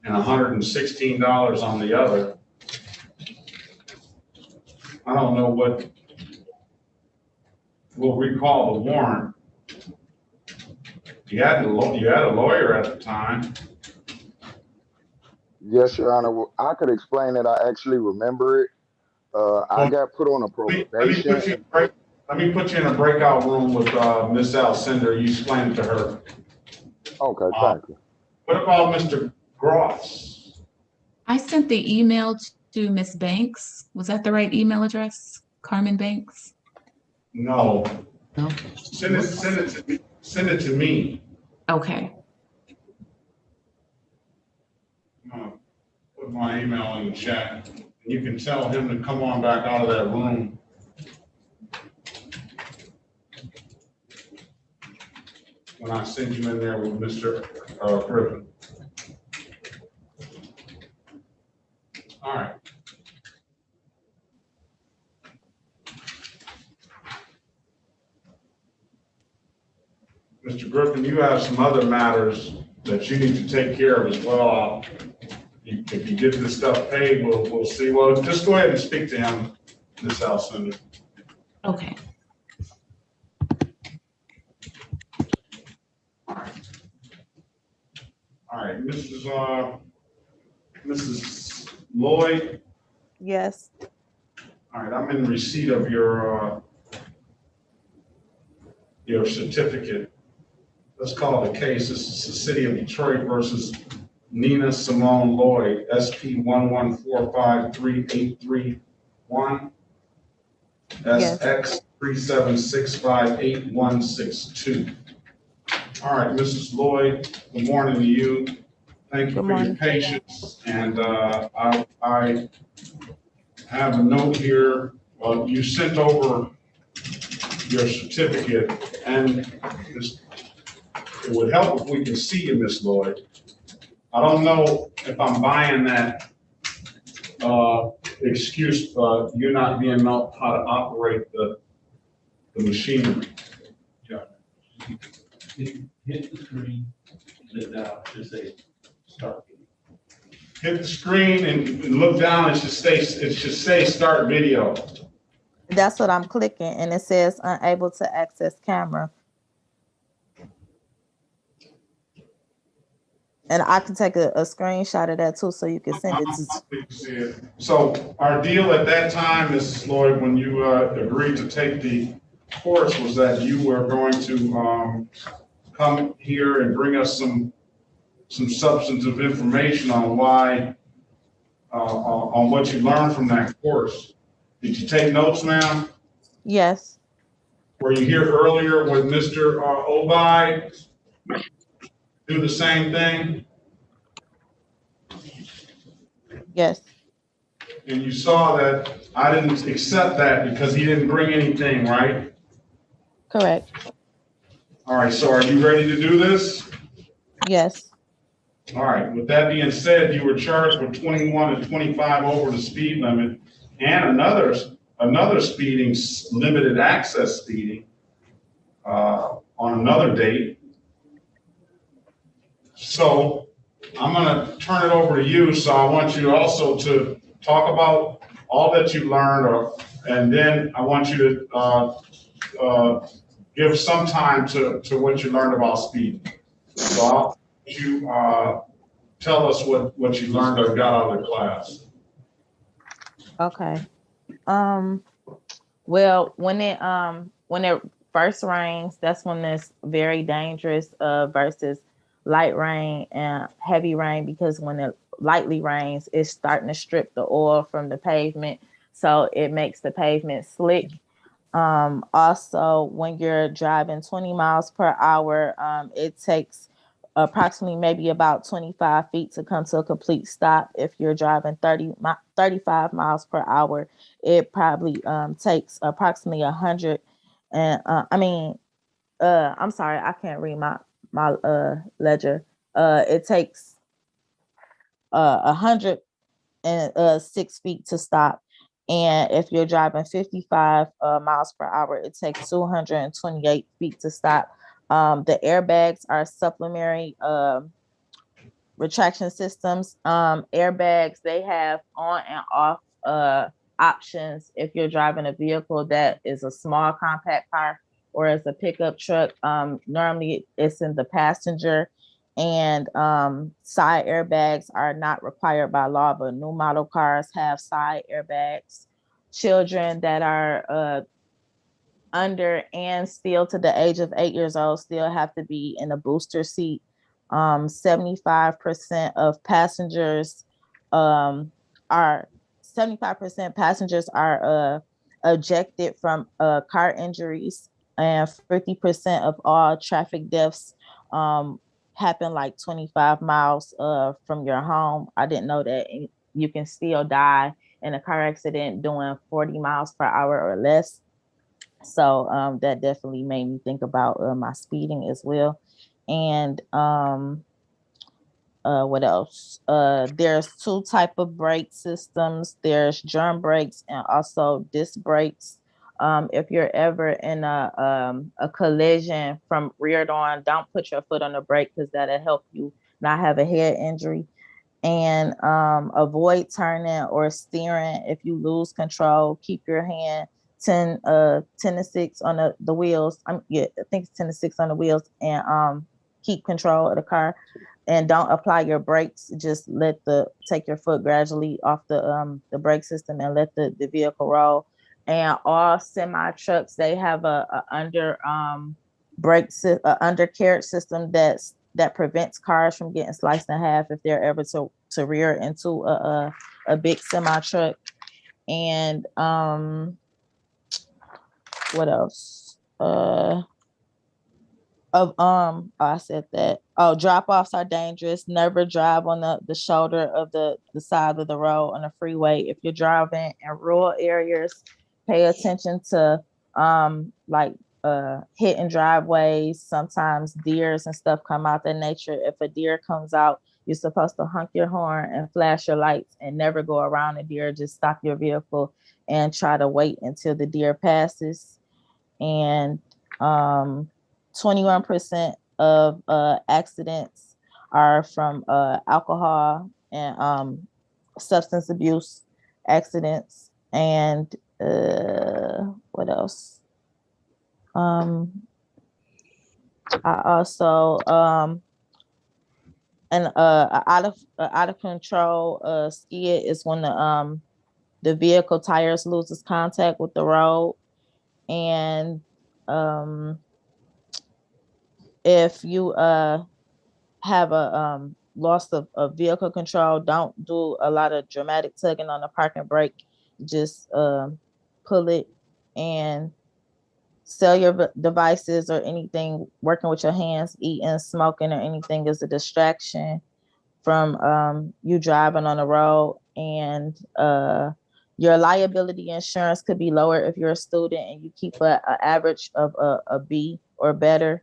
and $116 on the other. I don't know what we'll recall the warrant. You had a lawyer at the time. Yes, Your Honor. Well, I could explain it. I actually remember it. I got put on a probation. Let me put you in a breakout room with Ms. El-Sindor. You explain it to her. Okay, thank you. What about Mr. Gross? I sent the email to Ms. Banks. Was that the right email address? Carmen Banks? No. No. Send it to me. Okay. I'm gonna put my email in the chat. You can tell him to come on back out of that room. When I send you in there with Mr. Griffin. All right. Mr. Griffin, you have some other matters that you need to take care of as well. If you get this stuff paid, we'll see. Well, just go ahead and speak to him, Ms. El-Sindor. Okay. All right, Mrs. Lloyd. Yes. All right, I'm in receipt of your certificate. Let's call the case. This is the City of Detroit versus Nina Simone Lloyd, SP 1145381, SX 37658162. All right, Mrs. Lloyd, good morning to you. Thank you for your patience. And I have a note here. You sent over your certificate, and it would help if we can see you, Miss Lloyd. I don't know if I'm buying that excuse, you not being know how to operate the machinery. Yeah. Hit the screen, look down, just say start. Hit the screen and look down. It should say start video. That's what I'm clicking, and it says unable to access camera. And I can take a screenshot of that too, so you can send it to. So our deal at that time, Mrs. Lloyd, when you agreed to take the course, was that you were going to come here and bring us some substantive information on why, on what you learned from that course. Did you take notes, ma'am? Yes. Were you here earlier with Mr. Obi? Do the same thing? Yes. And you saw that I didn't accept that because he didn't bring anything, right? Correct. All right, so are you ready to do this? Yes. All right, with that being said, you were charged with 21 and 25 over the speed limit and another speeding, limited access speeding on another date. So I'm gonna turn it over to you. So I want you also to talk about all that you learned, and then I want you to give some time to what you learned about speeding. So I'll let you tell us what you learned or got out of the class. Okay. Well, when it first rains, that's when it's very dangerous versus light rain and heavy rain, because when lightly rains, it's starting to strip the oil from the pavement. So it makes the pavement slick. Also, when you're driving 20 miles per hour, it takes approximately maybe about 25 feet to come to a complete stop. If you're driving 35 miles per hour, it probably takes approximately 100. And I'm sorry, I can't read my ledger. It takes 106 feet to stop. And if you're driving 55 miles per hour, it takes 228 feet to stop. The airbags are supplementary retraction systems. Airbags, they have on and off options if you're driving a vehicle that is a small compact car or as a pickup truck. Normally it's in the passenger, and side airbags are not required by law, but new model cars have side airbags. Children that are under and still to the age of 8 years old still have to be in a booster seat. 75% of passengers are 75% passengers are ejected from car injuries, and 50% of all traffic deaths happen like 25 miles from your home. I didn't know that you can still die in a car accident doing 40 miles per hour or less. So that definitely made me think about my speeding as well. And what else? There's two type of brake systems. There's drum brakes and also disc brakes. If you're ever in a collision from rear on, don't put your foot on the brake because that'll help you not have a head injury. And avoid turning or steering. If you lose control, keep your hand 10 to 6 on the wheels. I think it's 10 to 6 on the wheels, and keep control of the car. And don't apply your brakes. Just take your foot gradually off the brake system and let the vehicle roll. And all semi trucks, they have a undercarriage system that prevents cars from getting sliced in half if they're ever to rear into a big semi truck. And what else? I said that. Oh, drop-offs are dangerous. Never drive on the shoulder of the side of the road on the freeway. If you're driving in rural areas, pay attention to hidden driveways. Sometimes deers and stuff come out that nature. If a deer comes out, you're supposed to honk your horn and flash your lights and never go around a deer. Just stop your vehicle and try to wait until the deer passes. And 21% of accidents are from alcohol and substance abuse accidents. And what else? I also out of control skid is when the vehicle tires loses contact with the road. And if you have a loss of vehicle control, don't do a lot of dramatic tugging on the parking brake. Just pull it and cellular devices or anything working with your hands, eating, smoking, or anything is a distraction from you driving on the road. And your liability insurance could be lower if you're a student and you keep an average of a B or better.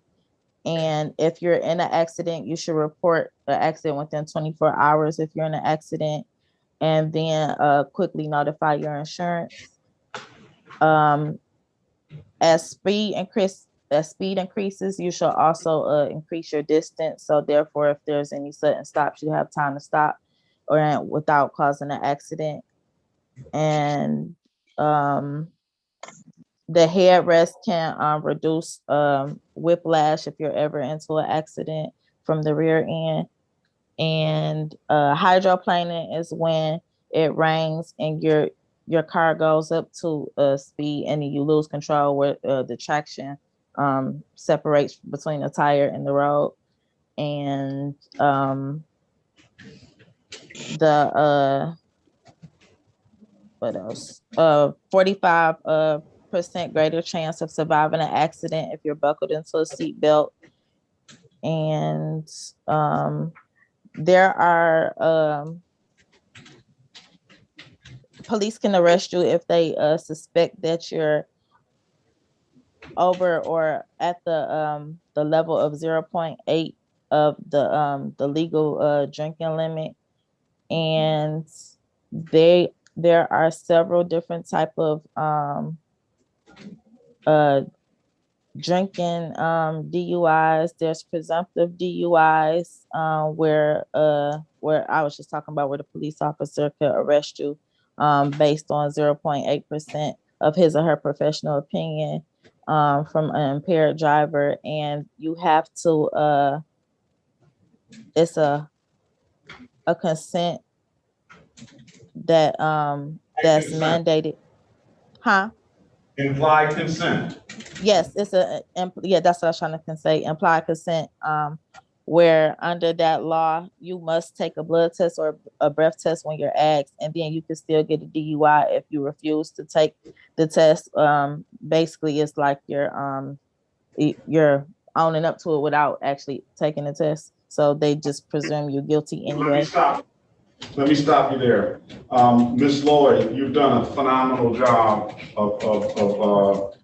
And if you're in an accident, you should report the accident within 24 hours if you're in an accident, and then quickly notify your insurance. As speed increases, you should also increase your distance. So therefore, if there's any sudden stops, you have time to stop or without causing an accident. And the headrest can reduce whiplash if you're ever into an accident from the rear end. And hydroplaning is when it rains and your car goes up to speed and then you lose control where the traction separates between the tire and the road. And the what else? 45% greater chance of surviving an accident if you're buckled into a seatbelt. And there are police can arrest you if they suspect that you're over or at the level of 0.8 of the legal drinking limit. And there are several different type of drinking DUIs. There's presumptive DUIs where I was just talking about where the police officer could arrest you based on 0.8% of his or her professional opinion from an impaired driver, and you have to it's a consent that that's mandated. Huh? Implied consent. Yes, it's that's what I was trying to say. Implied consent, where under that law you must take a blood test or a breath test when you're asked, and then you can still get a DUI if you refuse to take the test. Basically, it's like you're owning up to it without actually taking the test. So they just presume you're guilty anyway. Let me stop you there. Ms. Lloyd, you've done a phenomenal job of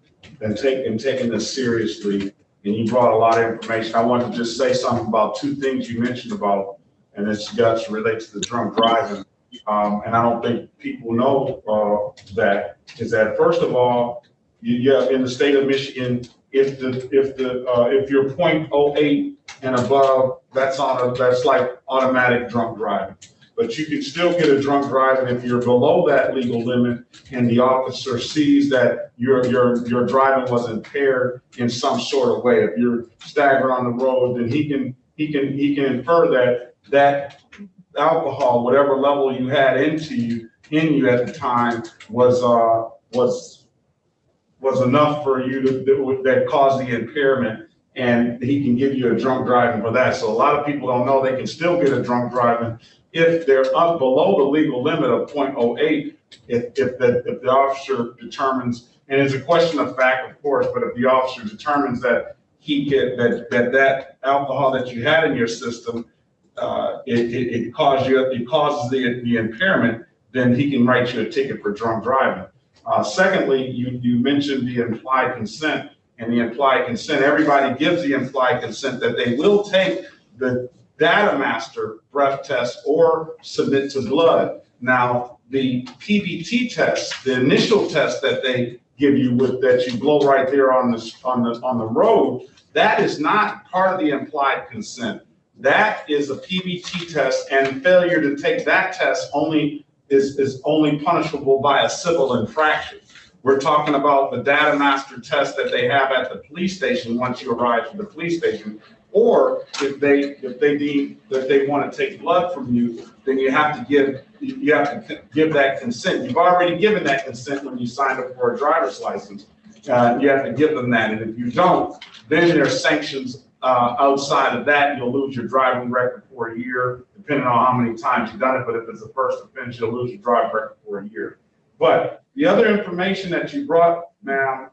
taking this seriously, and you brought a lot of information. I want to just say something about two things you mentioned about, and this relates to the drunk driving. And I don't think people know that first of all, in the state of Michigan, if you're 0.08 and above, that's like automatic drunk driving. But you can still get a drunk driving if you're below that legal limit and the officer sees that your driving was impaired in some sort of way. If you're staggering on the road, then he can infer that alcohol, whatever level you had in you at the time, was enough for you that caused the impairment, and he can give you a drunk driving for that. So a lot of people don't know they can still get a drunk driving if they're up below the legal limit of 0.08, if the officer determines, and it's a question of fact, of course, but if the officer determines that that alcohol that you had in your system, it causes the impairment, then he can write you a ticket for drunk driving. Secondly, you mentioned the implied consent, and the implied consent, everybody gives the implied consent that they will take the data master breath test or submit to blood. Now, the PBT test, the initial test that they give you that you blow right there on the road, that is not part of the implied consent. That is a PBT test, and failure to take that test is only punishable by a civil infraction. We're talking about the data master test that they have at the police station once you arrive to the police station. Or if they deem that they want to take blood from you, then you have to give that consent. You've already given that consent when you signed up for a driver's license. You have to give them that, and if you don't, then there are sanctions outside of that. You'll lose your driving record for a year, depending on how many times you've done it. But if it's a first offense, you'll lose your driving record for a year. But the other information that you brought, ma'am,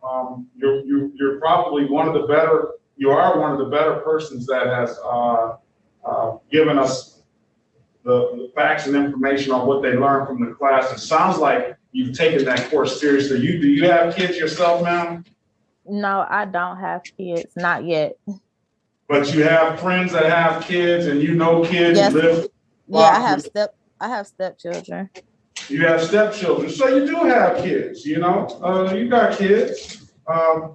you're probably one of the better. You are one of the better persons that has given us the facts and information on what they learned from the class. It sounds like you've taken that course seriously. Do you have kids yourself, ma'am? No, I don't have kids, not yet. But you have friends that have kids, and you know kids. Yes. Live. Yeah, I have stepchildren. You have stepchildren, so you do have kids. You know, you got kids. But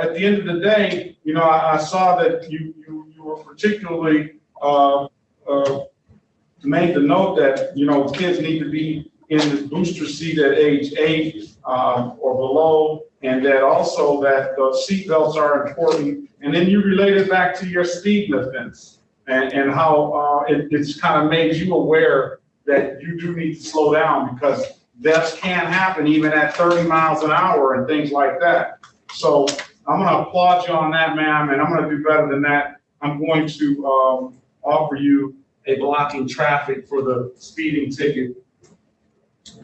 at the end of the day, you know, I saw that you were particularly made the note that, you know, kids need to be in the booster seat at age 8 or below, and that also that the seat belts are important. And then you related back to your speeding offense and how it's kind of made you aware that you do need to slow down, because deaths can happen even at 30 miles an hour and things like that. So I'm going to applaud you on that, ma'am, and I'm going to do better than that. I'm going to offer you a blocking traffic for the speeding ticket.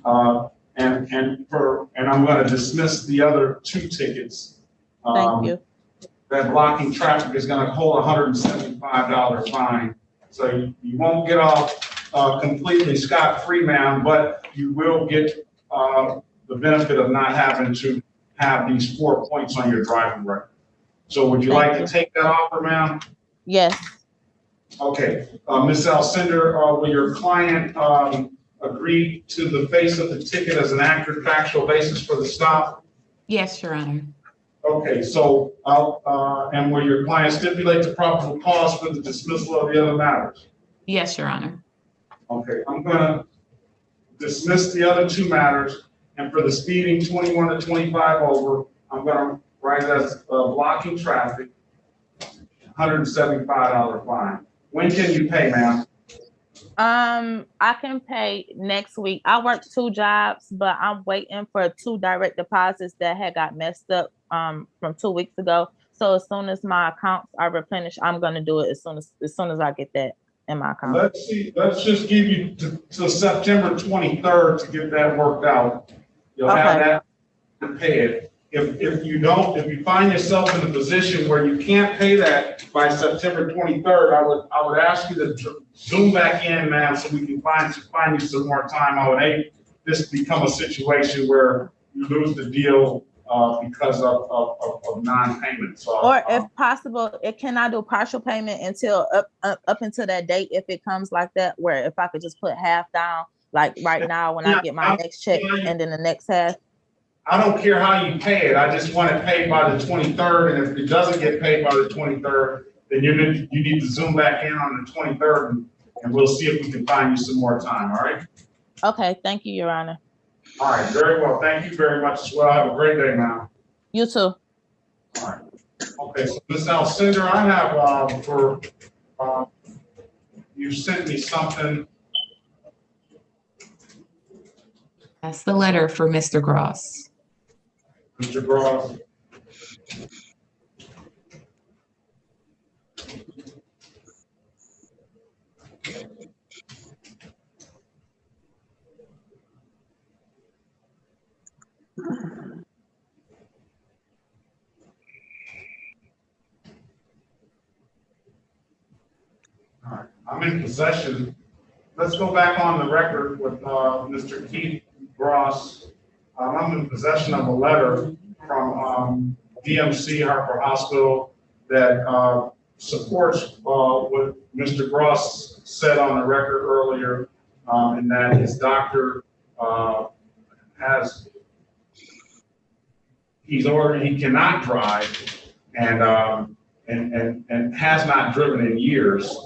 And I'm going to dismiss the other 2 tickets. Thank you. That blocking traffic is going to hold a $175 fine. So you won't get off completely scot-free, ma'am, but you will get the benefit of not having to have these 4 points on your driving record. So would you like to take that offer, ma'am? Yes. Okay, Ms. Alcindor, will your client agree to the face of the ticket as an accurate factual basis for the stop? Yes, Your Honor. Okay, so and will your client stipulate the probable cause for the dismissal of the other matters? Yes, Your Honor. Okay, I'm gonna dismiss the other 2 matters, and for the speeding 21 to 25 over, I'm gonna write as blocking traffic, $175 fine. When can you pay, ma'am? I can pay next week. I work 2 jobs, but I'm waiting for 2 direct deposits that had got messed up from 2 weeks ago. So as soon as my accounts are replenished, I'm gonna do it as soon as I get that in my account. Let's see. Let's just give you till September 23rd to get that worked out. You'll have that to pay it. If you find yourself in a position where you can't pay that by September 23rd, I would ask you to zoom back in, ma'am, so we can find you some more time. I would hate this to become a situation where you lose the deal because of non-payment. So, or if possible, it cannot do partial payment until up until that date if it comes like that, where if I could just put half down, like right now when I get my next check and then the next half. I don't care how you pay it. I just want it paid by the 23rd, and if it doesn't get paid by the 23rd, then you need to zoom back in on the 23rd, and we'll see if we can find you some more time. All right? Okay. Thank you, Your Honor. All right. Very well. Thank you very much as well. Have a great day now. You too. All right. Okay. So Ms. Alcindor, I have you sent me something. That's the letter for Mr. Gross. Mr. Gross. All right. I'm in possession. Let's go back on the record with Mr. Keith Gross. I'm in possession of a letter from DMC Harper Hospital that supports what Mr. Gross said on the record earlier, and that his doctor he's ordered he cannot drive and has not driven in years.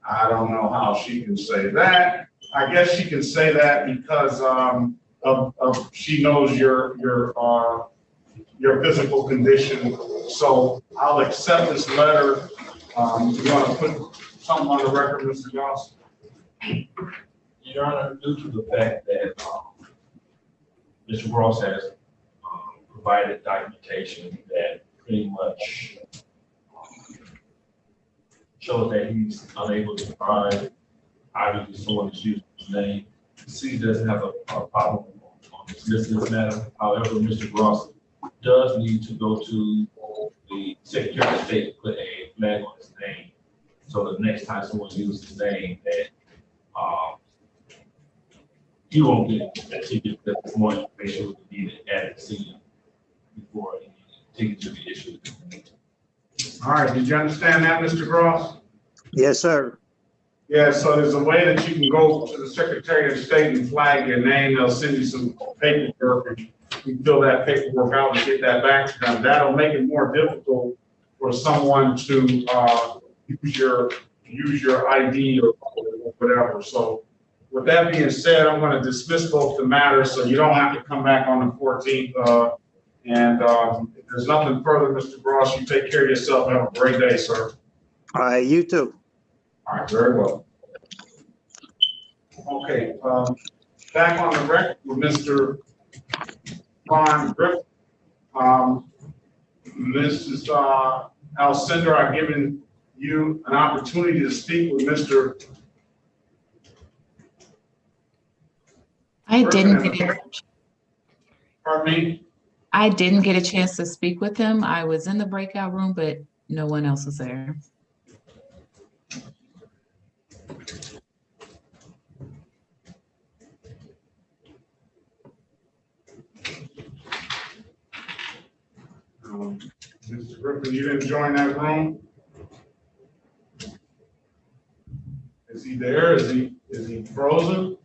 I don't know how she can say that. I guess she can say that because she knows your physical condition. So I'll accept this letter. You want to put something on the record, Mr. Gross? Your Honor, due to the fact that Mr. Gross has provided documentation that pretty much shows that he's unable to drive, obviously someone is using his name. The city doesn't have a problem on dismissing this matter. However, Mr. Gross does need to go to the Secretary of State to put a flag on his name. So the next time someone uses his name, that he won't get a ticket because more information will be needed at the scene before any ticket to be issued. All right, did you understand that, Mr. Gross? Yes, sir. Yeah, so there's a way that you can go to the Secretary of State and flag your name. They'll send you some paperwork. You fill that paperwork out and get that back to them. That'll make it more difficult for someone to use your ID or whatever. So with that being said, I'm going to dismiss both the matters so you don't have to come back on the 14th. If there's nothing further, Mr. Gross, you take care of yourself. Have a great day, sir. All right, you too. All right, very well. Okay, back on the record with Mr. Von Griffin. Mrs. Alcindor, I've given you an opportunity to speak with Mr. I didn't Griffin get and- it. Pardon me? I didn't get a chance to speak with him. I was in the breakout room, but no one else was there. Mr. Griffin, you didn't join that room? Is he there? Is he frozen?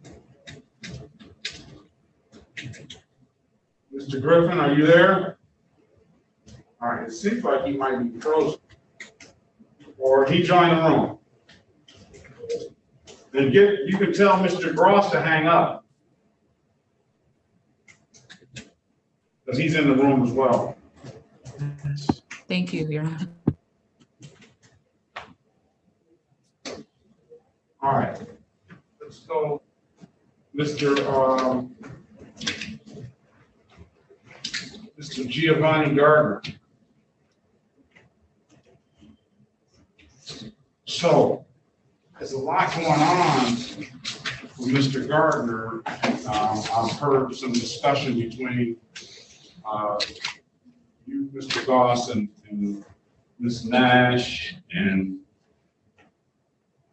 Mr. Griffin, are you there? All right, it seems like he might be frozen. Or he joined the room. Then you can tell Mr. Gross to hang up. Because he's in the room as well. Thank you, Your Honor. All right, let's go, Mr. Giovanni Gardner. So, there's a lot going on with Mr. Gardner. I've heard some discussion between you, Mr. Goss, and Ms. Nash, and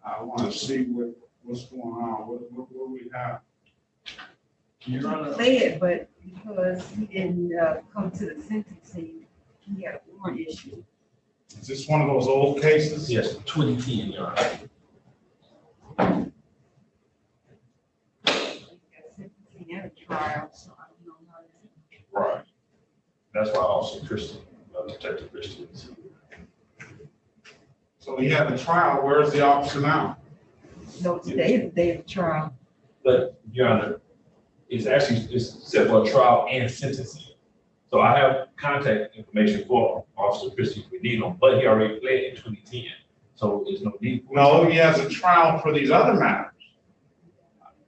I want to see what's going on. What we have? You're gonna play it, but because he didn't come to the sentencing, he had a warrant issue. Is this one of those old cases? Yes, 2010, Your Honor. He got sentencing at a trial, so I don't know how to. Right. That's why Officer Christian, Detective Christian is here. So he had the trial. Where's the officer now? No, today is the day of the trial. But, Your Honor, it's set for a trial and sentencing. So I have contact information for Officer Christian if we need him, but he already pled in 2010. So there's no need. No, he has a trial for these other matters.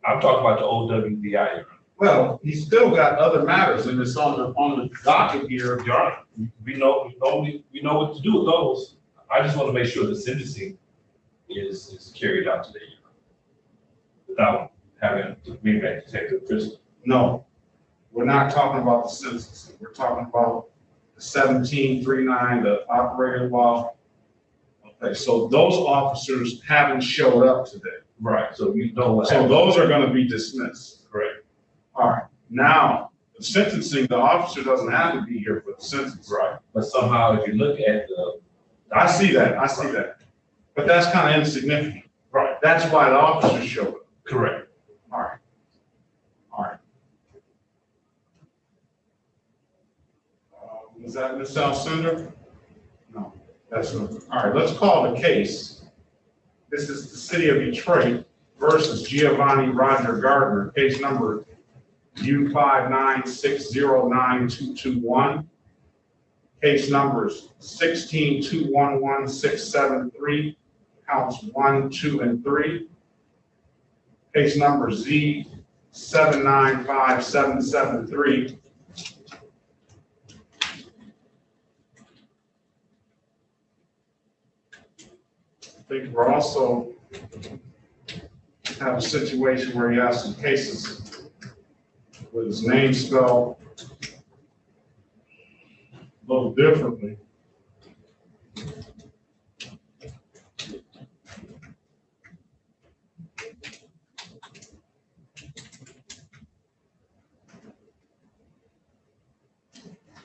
I'm talking about the old WBI, Your Honor. Well, he's still got other matters, and it's on the docket here. Your Honor, we know what to do with those. I just want to make sure the sentencing is carried out today, Your Honor, without having to bring back Detective Christian. No, we're not talking about the sentencing. We're talking about the 1739, the operator law. Okay, so those officers haven't showed up today. Right, so we know what So happened. those are going to be dismissed. Correct. All right, now, the sentencing, the officer doesn't have to be here for the sentence. Right, but somehow if you look at the. I see that. But that's kind of insignificant. Right. That's why the officers showed up. Correct. All right. Was that Ms. Alcindor? No, that's not. All right, let's call the case. This is the City of Detroit versus Giovanni Roger Gardner, case number U596092221. Case numbers 16211673, counts 1, 2, and 3. Case number Z795773. I think we're also have a situation where he has some cases with his name spelled a little differently.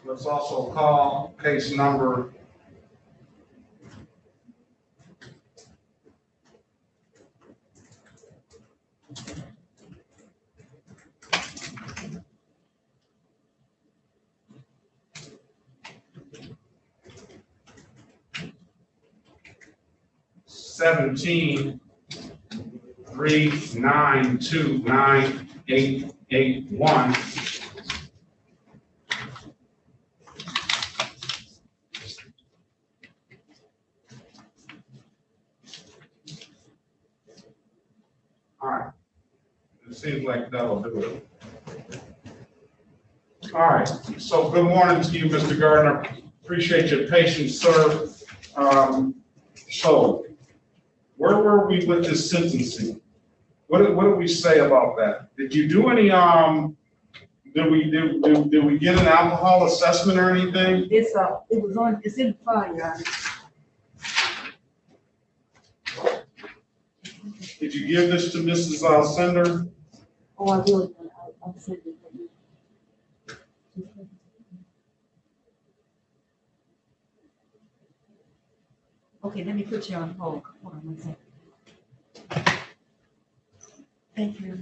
Let's also call case number 1739298881. All right. It seems like that'll do it. All right. So good morning to you, Mr. Gardner. Appreciate your patience, sir. So where were we with this sentencing? What did we say about that? Did you do any, did we get an alcohol assessment or anything? It's it's in the file, Your Honor. Did you give this to Mrs. Sender? Oh, I will. I'll send it. Okay, let me put you on hold. Hold on one second. Thank you.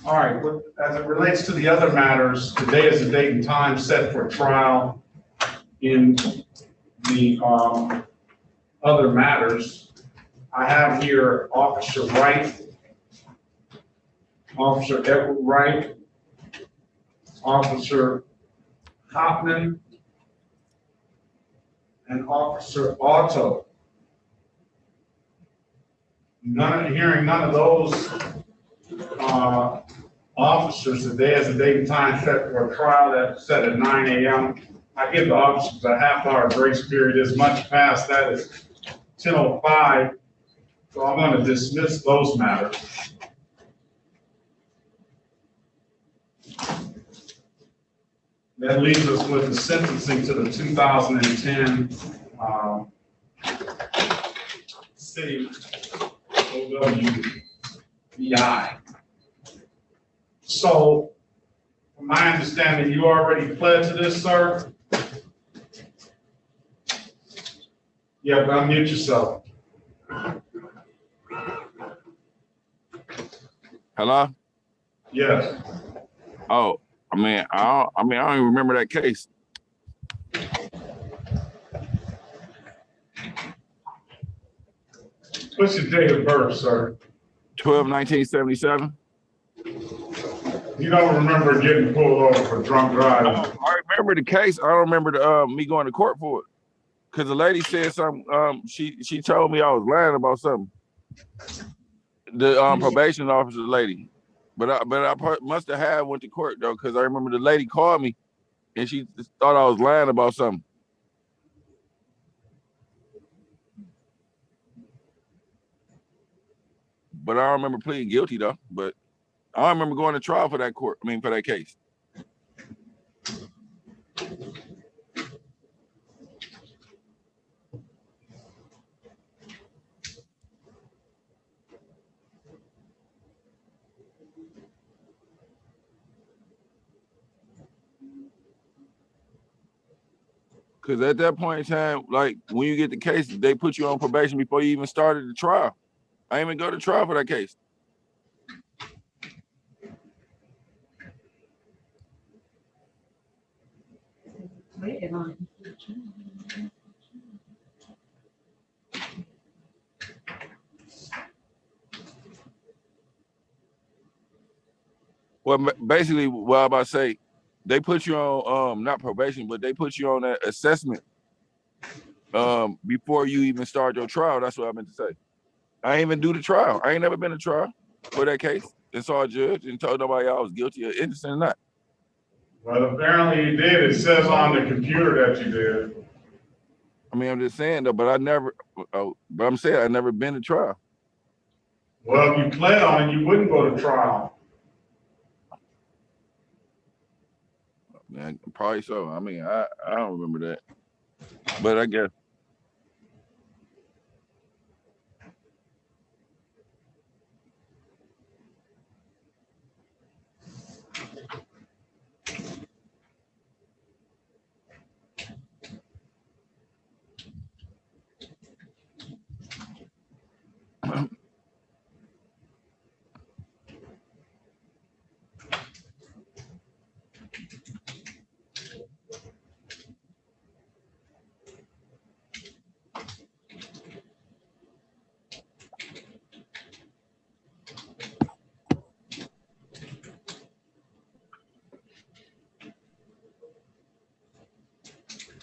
All right, as it relates to the other matters, today is the date and time set for trial in the other matters. I have here Officer Wright, Officer Edward Wright, Officer Hopman, and Officer Otto. Hearing none of those officers today as the date and time set for a trial that's set at 9 a.m. I give the officers a half-hour grace period. As much past that is 10:05. So I'm going to dismiss those matters. That leaves us with the sentencing to the 2010 city OWBI. So, from my understanding, you already pled to this, sir? Yeah, unmute yourself. Hello? Yes. Oh, I don't even remember that case. What's your date of birth, sir? 12/1977. You don't remember getting pulled over for drunk driving? I remember the case. I don't remember me going to court for it. Because the lady said something, she told me I was lying about something. The probation officer lady. But I must have went to court though, because I remember the lady called me and she thought I was lying about something. But I don't remember pleading guilty though. But I don't remember going to trial for that for that case. Because at that point in time, like when you get the case, they put you on probation before you even started the trial. I didn't even go to trial for that case. Well, basically, what I'm about to say, they put you on not probation, but they put you on that assessment before you even start your trial. That's what I meant to say. I ain't even do the trial. I ain't never been to trial for that case. And saw a judge and told nobody I was guilty or innocent or not. Well, apparently you did. It says on the computer that you did. I mean, I'm just saying though, but I never. But I'm saying I never been to trial. Well, if you pled on it, you wouldn't go to trial. Man, probably so. I mean, I don't remember that, but I guess.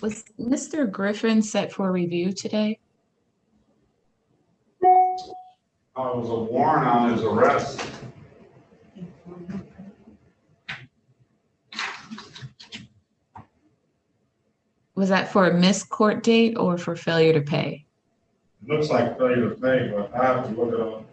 Was Mr. Griffin set for review today? It was a warrant on his arrest. Was that for a missed court date or for failure to pay? It looks like failure to pay, but I have to look it up.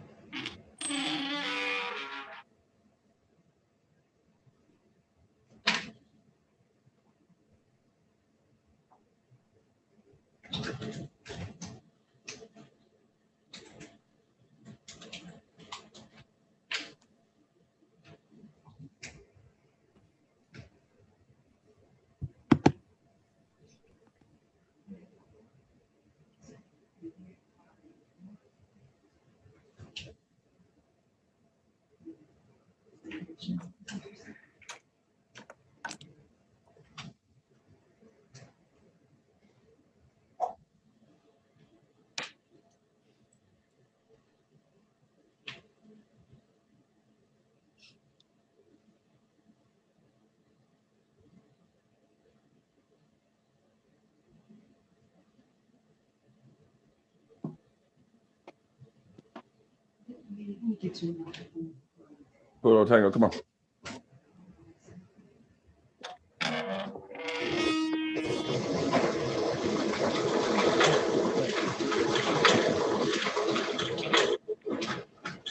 Hold on, Tango, come on.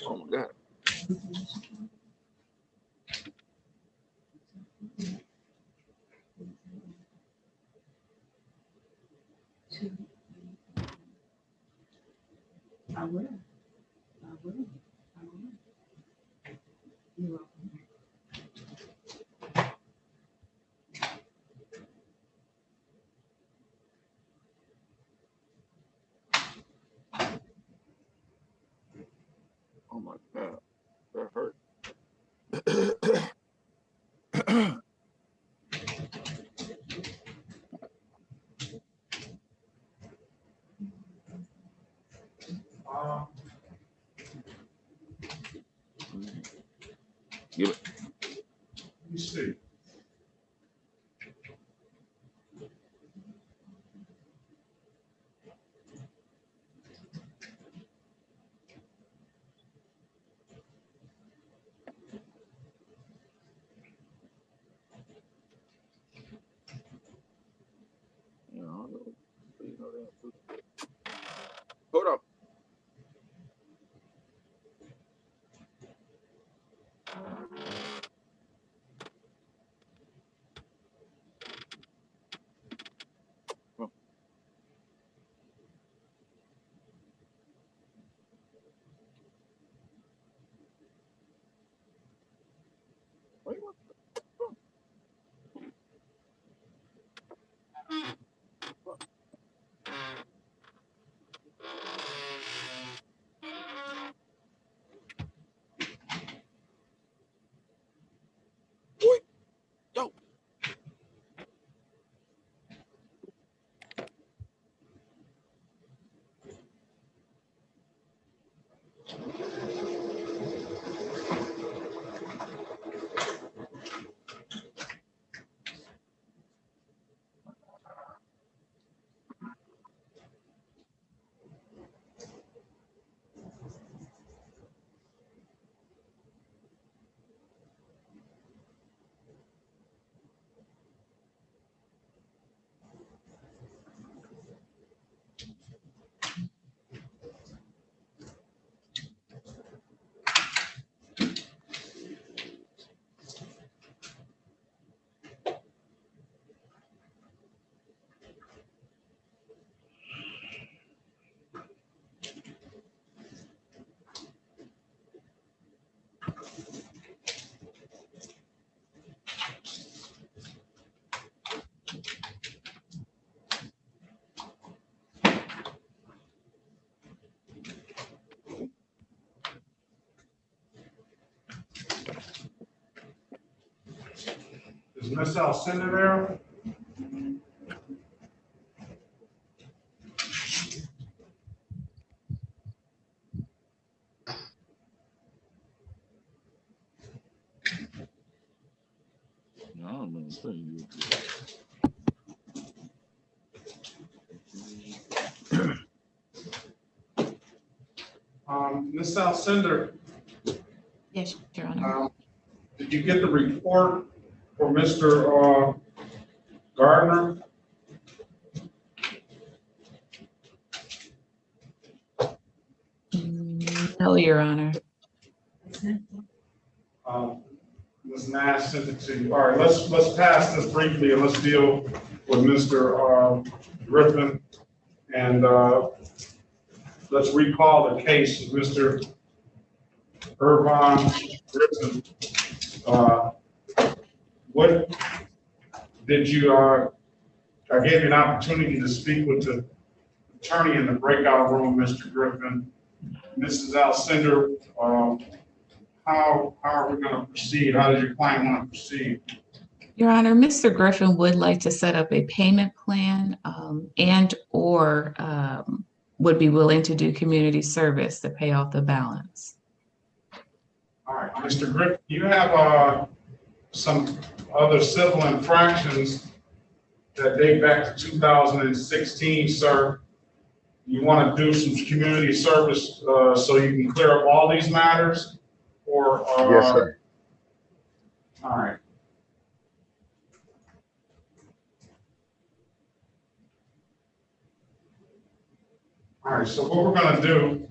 Oh my God. I will. I will. I will. You're welcome. Oh my God. That hurt. Give it. Let me see. Hold up. Yo. Is Miss Alcindor there? No, I'm saying Miss Alcindor, Yes, Your Honor. did you get the report for Mr. Gardner? No, Your Honor. Ms. Nash sent it to you. All right, let's pass this briefly and let's deal with Mr. Griffin. And let's recall the case of Mr. Irvine Griffin. What did you, I gave you an opportunity to speak with the attorney in the breakout room, Mr. Griffin. Mrs. Alcindor, how are we going to proceed? How does your client want to proceed? Your Honor, Mr. Griffin would like to set up a payment plan and or would be willing to do community service to pay off the balance. All right, Mr. Griffin, you have some other civil infractions that date back to 2016, sir. You want to do some community service so you can clear up all these matters? Or yes, sir. All right. All right, so what we're going to do,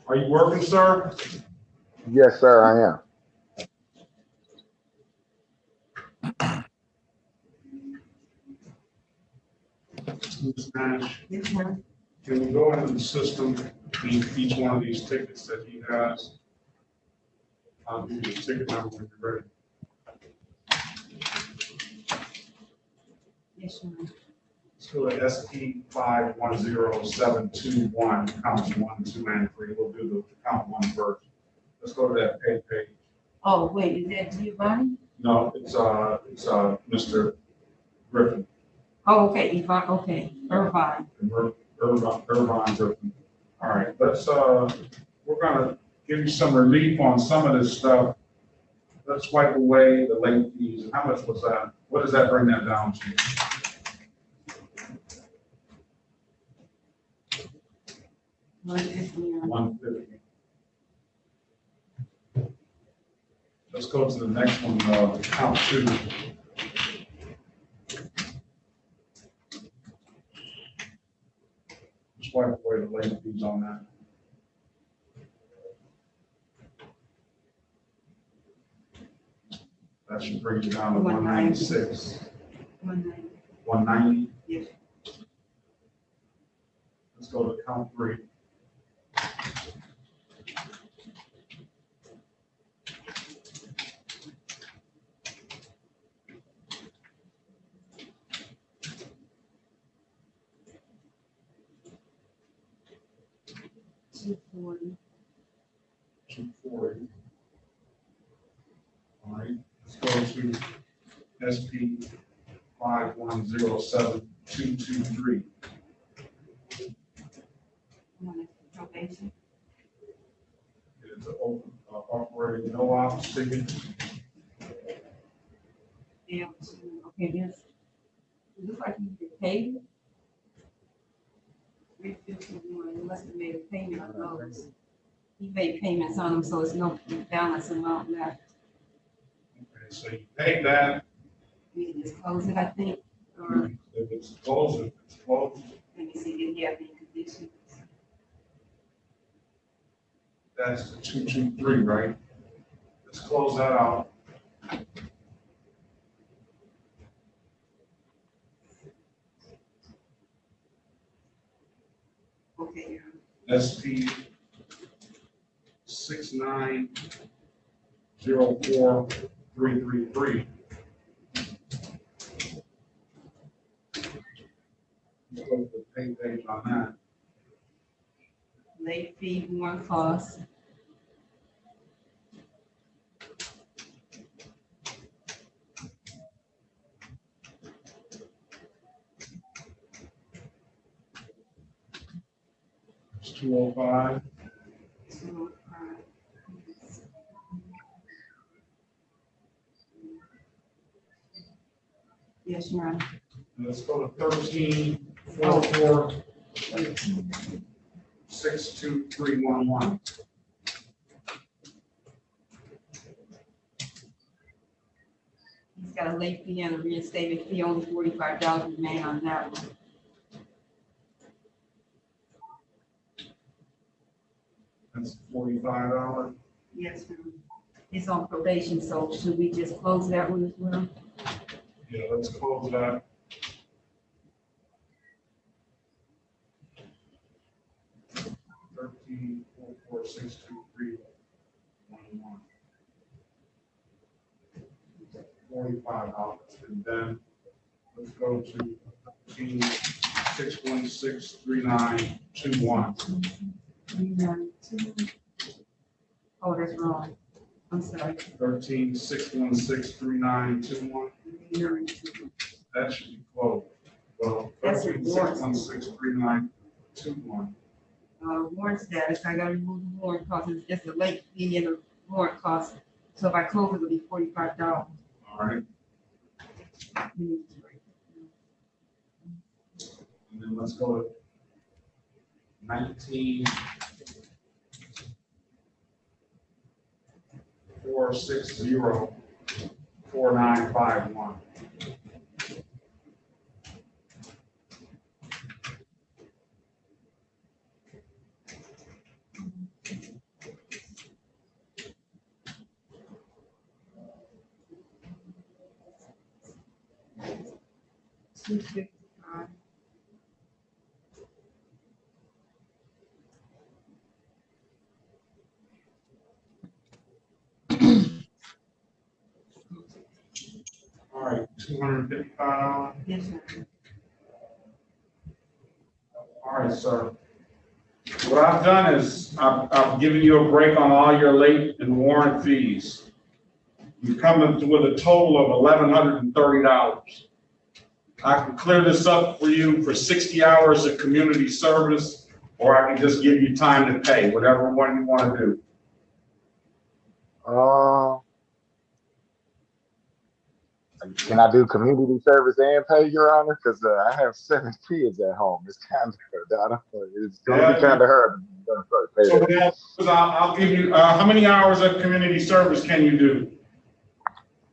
are you working, sir? Yes, sir, I am. Ms. Nash, can we go into the system, each one of these tickets that he has? I'll give you the ticket number when you're ready. Yes, sir. Let's go to SP 510721, counts 1, 2, and 3. We'll do the count 1 first. Let's go to that pay page. Oh, wait, is that Giovanni? No, it's Mr. Griffin. Oh, okay, Yvonne, okay, Irvine. Irvine Griffin. All right, let's we're gonna give you some relief on some of this stuff. Let's wipe away the late fees. How much was that? What does that bring that down to? $150. Let's go to the next one, count 2. Just wipe away the late fees on that. That should bring you down to 196. 190? Yes. Let's go to count 3. $240. All right, let's go to SP 5107-223. Probation. It's an open operating no ops ticket. Yeah, okay, yes. It looks like you paid it. 351, you must have made a payment on those. He made payments on them, so it's no balance amount left. Okay, so you paid that. We can just close it, I think, or If it's closed, it's closed. let me see, did he have any conditions? That's the 223, right? Let's close that out. Okay, SP 6904333. Let's go to the pay page on that. late fee, one cost. It's 205. 205. Yes, Your Honor. Let's go to 1344 62311. He's got a late fee and a reinstatement fee, only $45 remain on that one. That's $45. Yes, ma'am. He's on probation, so should we just close that one as well? Yeah, let's close that. Thirteen, 4, 6, 2, 3, 1, 1. $45. And then let's go to 13, 616, 3921. 392. Oh, that's wrong. I'm sorry. 13, 616, 3921. That should be closed. Well, That's 13, a warrant. 616, 3921. Warrant status, I gotta remove the warrant cost, it's just a late fee and a warrant cost. So if I close, it'll be $45. All right. And then let's go to 19, 460, 4951. $255. All right, $255. Yes, sir. All right, sir. What I've done is I've given you a break on all your late and warrant fees. You come up with a total of $1,130. I can clear this up for you for 60 hours of community service, or I can just give you time to pay, whatever one you want to do. Can I do community service and pay, Your Honor? Because I have 7 kids at home. It's kind of, it's going to be kind of hard. So I'll give you, how many hours of community service can you do?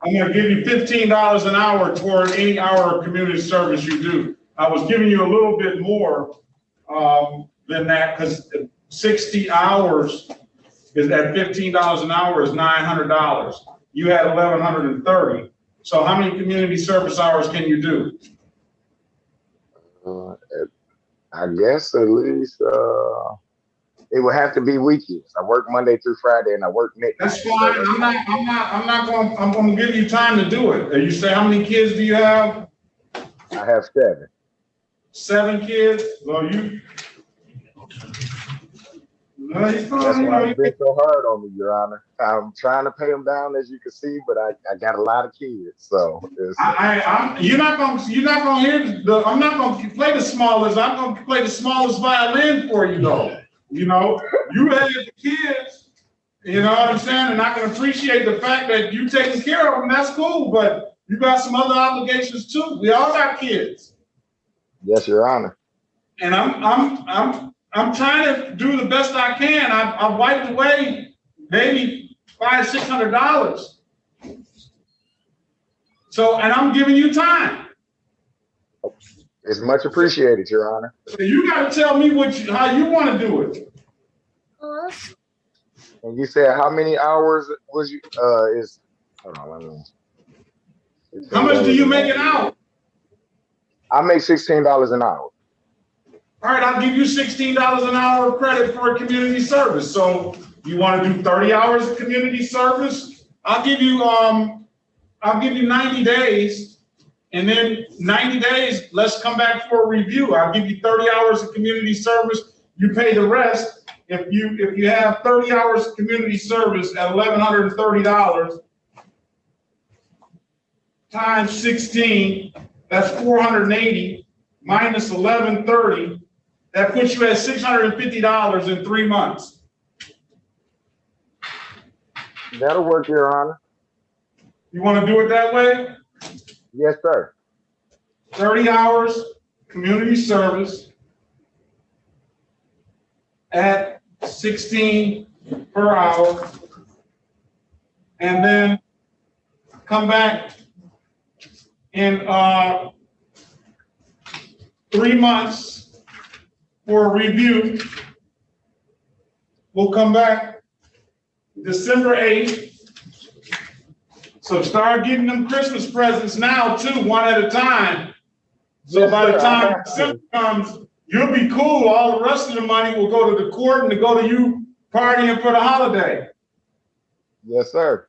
I'm going to give you $15 an hour toward any hour of community service you do. I was giving you a little bit more than that because 60 hours is at $15 an hour is $900. You had 1,130. So how many community service hours can you do? I guess at least it would have to be weekends. I work Monday through Friday and I work midnight. That's fine. I'm going to give you time to do it. You say how many kids do you have? I have 7. 7 kids? Well, you. No, that's why it's been so hard on me, Your Honor. I'm trying to pay them down, as you can see, but I got a lot of kids, so it's, you're not gonna hear I'm not gonna play the smallest. I'm gonna play the smallest violin for you, though. You know, you had the kids. You know what I'm saying, and I can appreciate the fact that you taking care of them. That's cool, but you got some other obligations too. We all got kids. Yes, Your Honor. And I'm trying to do the best I can. I've wiped away maybe $500-600. So, and I'm giving you time. It's much appreciated, Your Honor. So you got to tell me how you want to do it. And you said how many hours was you? Hold on, let me. How much do you make an hour? I make $16 an hour. All right, I'll give you $16 an hour of credit for community service. So you want to do 30 hours of community service? I'll give you 90 days, and then 90 days, let's come back for a review. I'll give you 30 hours of community service. You pay the rest. If you have 30 hours of community service at $1,130 times 16, that's 480 minus 1,130. That puts you at $650 in 3 months. That'll work, Your Honor. You want to do it that way? Yes, sir. 30 hours community service at 16 per hour, and then come back in 3 months for a review. We'll come back December 8th. So start getting them Christmas presents now too, one at a time. So Yes, by the sir, I time have December comes, you'll be cool. All the rest of the money will go to the court and to go to you partying for the holiday. Yes, sir.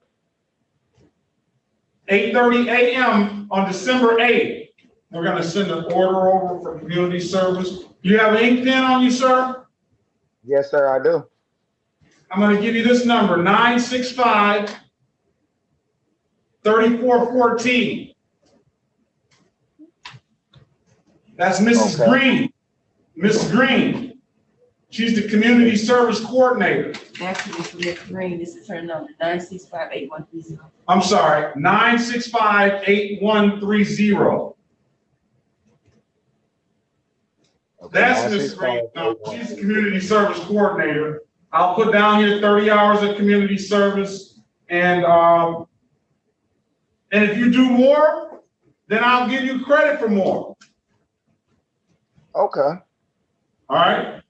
8:30 a.m. on December 8th. We're gonna send an order over for community service. You have an ink pen on you, sir? Yes, sir, I do. I'm gonna give you this number, 965-3414. That's Mrs. Okay. Green. Mrs. Green. She's the community service coordinator. Actually, it's Miss Green. This is her number, 965-8130. I'm sorry, 965-8130. That's Mrs. Green. She's the community service coordinator. I'll put down here 30 hours of community service, and if you do more, then I'll give you credit for more. Okay. All right.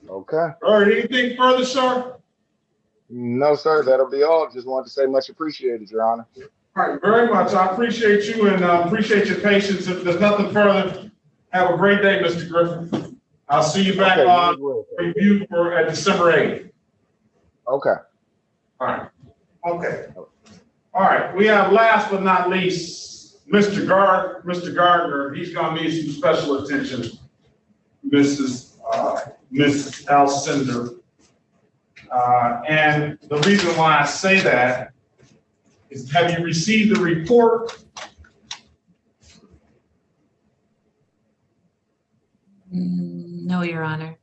Okay. All right. Anything further, sir? No, sir, that'll be all. Just wanted to say much appreciated, Your Honor. All right. Very much. I appreciate you and appreciate your patience. If there's nothing further, have a great day, Mr. Griffin. I'll see you back on review for December 8th. Okay. All right. Okay. All right. We have last but not least, Mr. Gardner. He's gonna need some special attention. Miss Alcindor. And the reason why I say that is, have you received the report? No, Your Honor.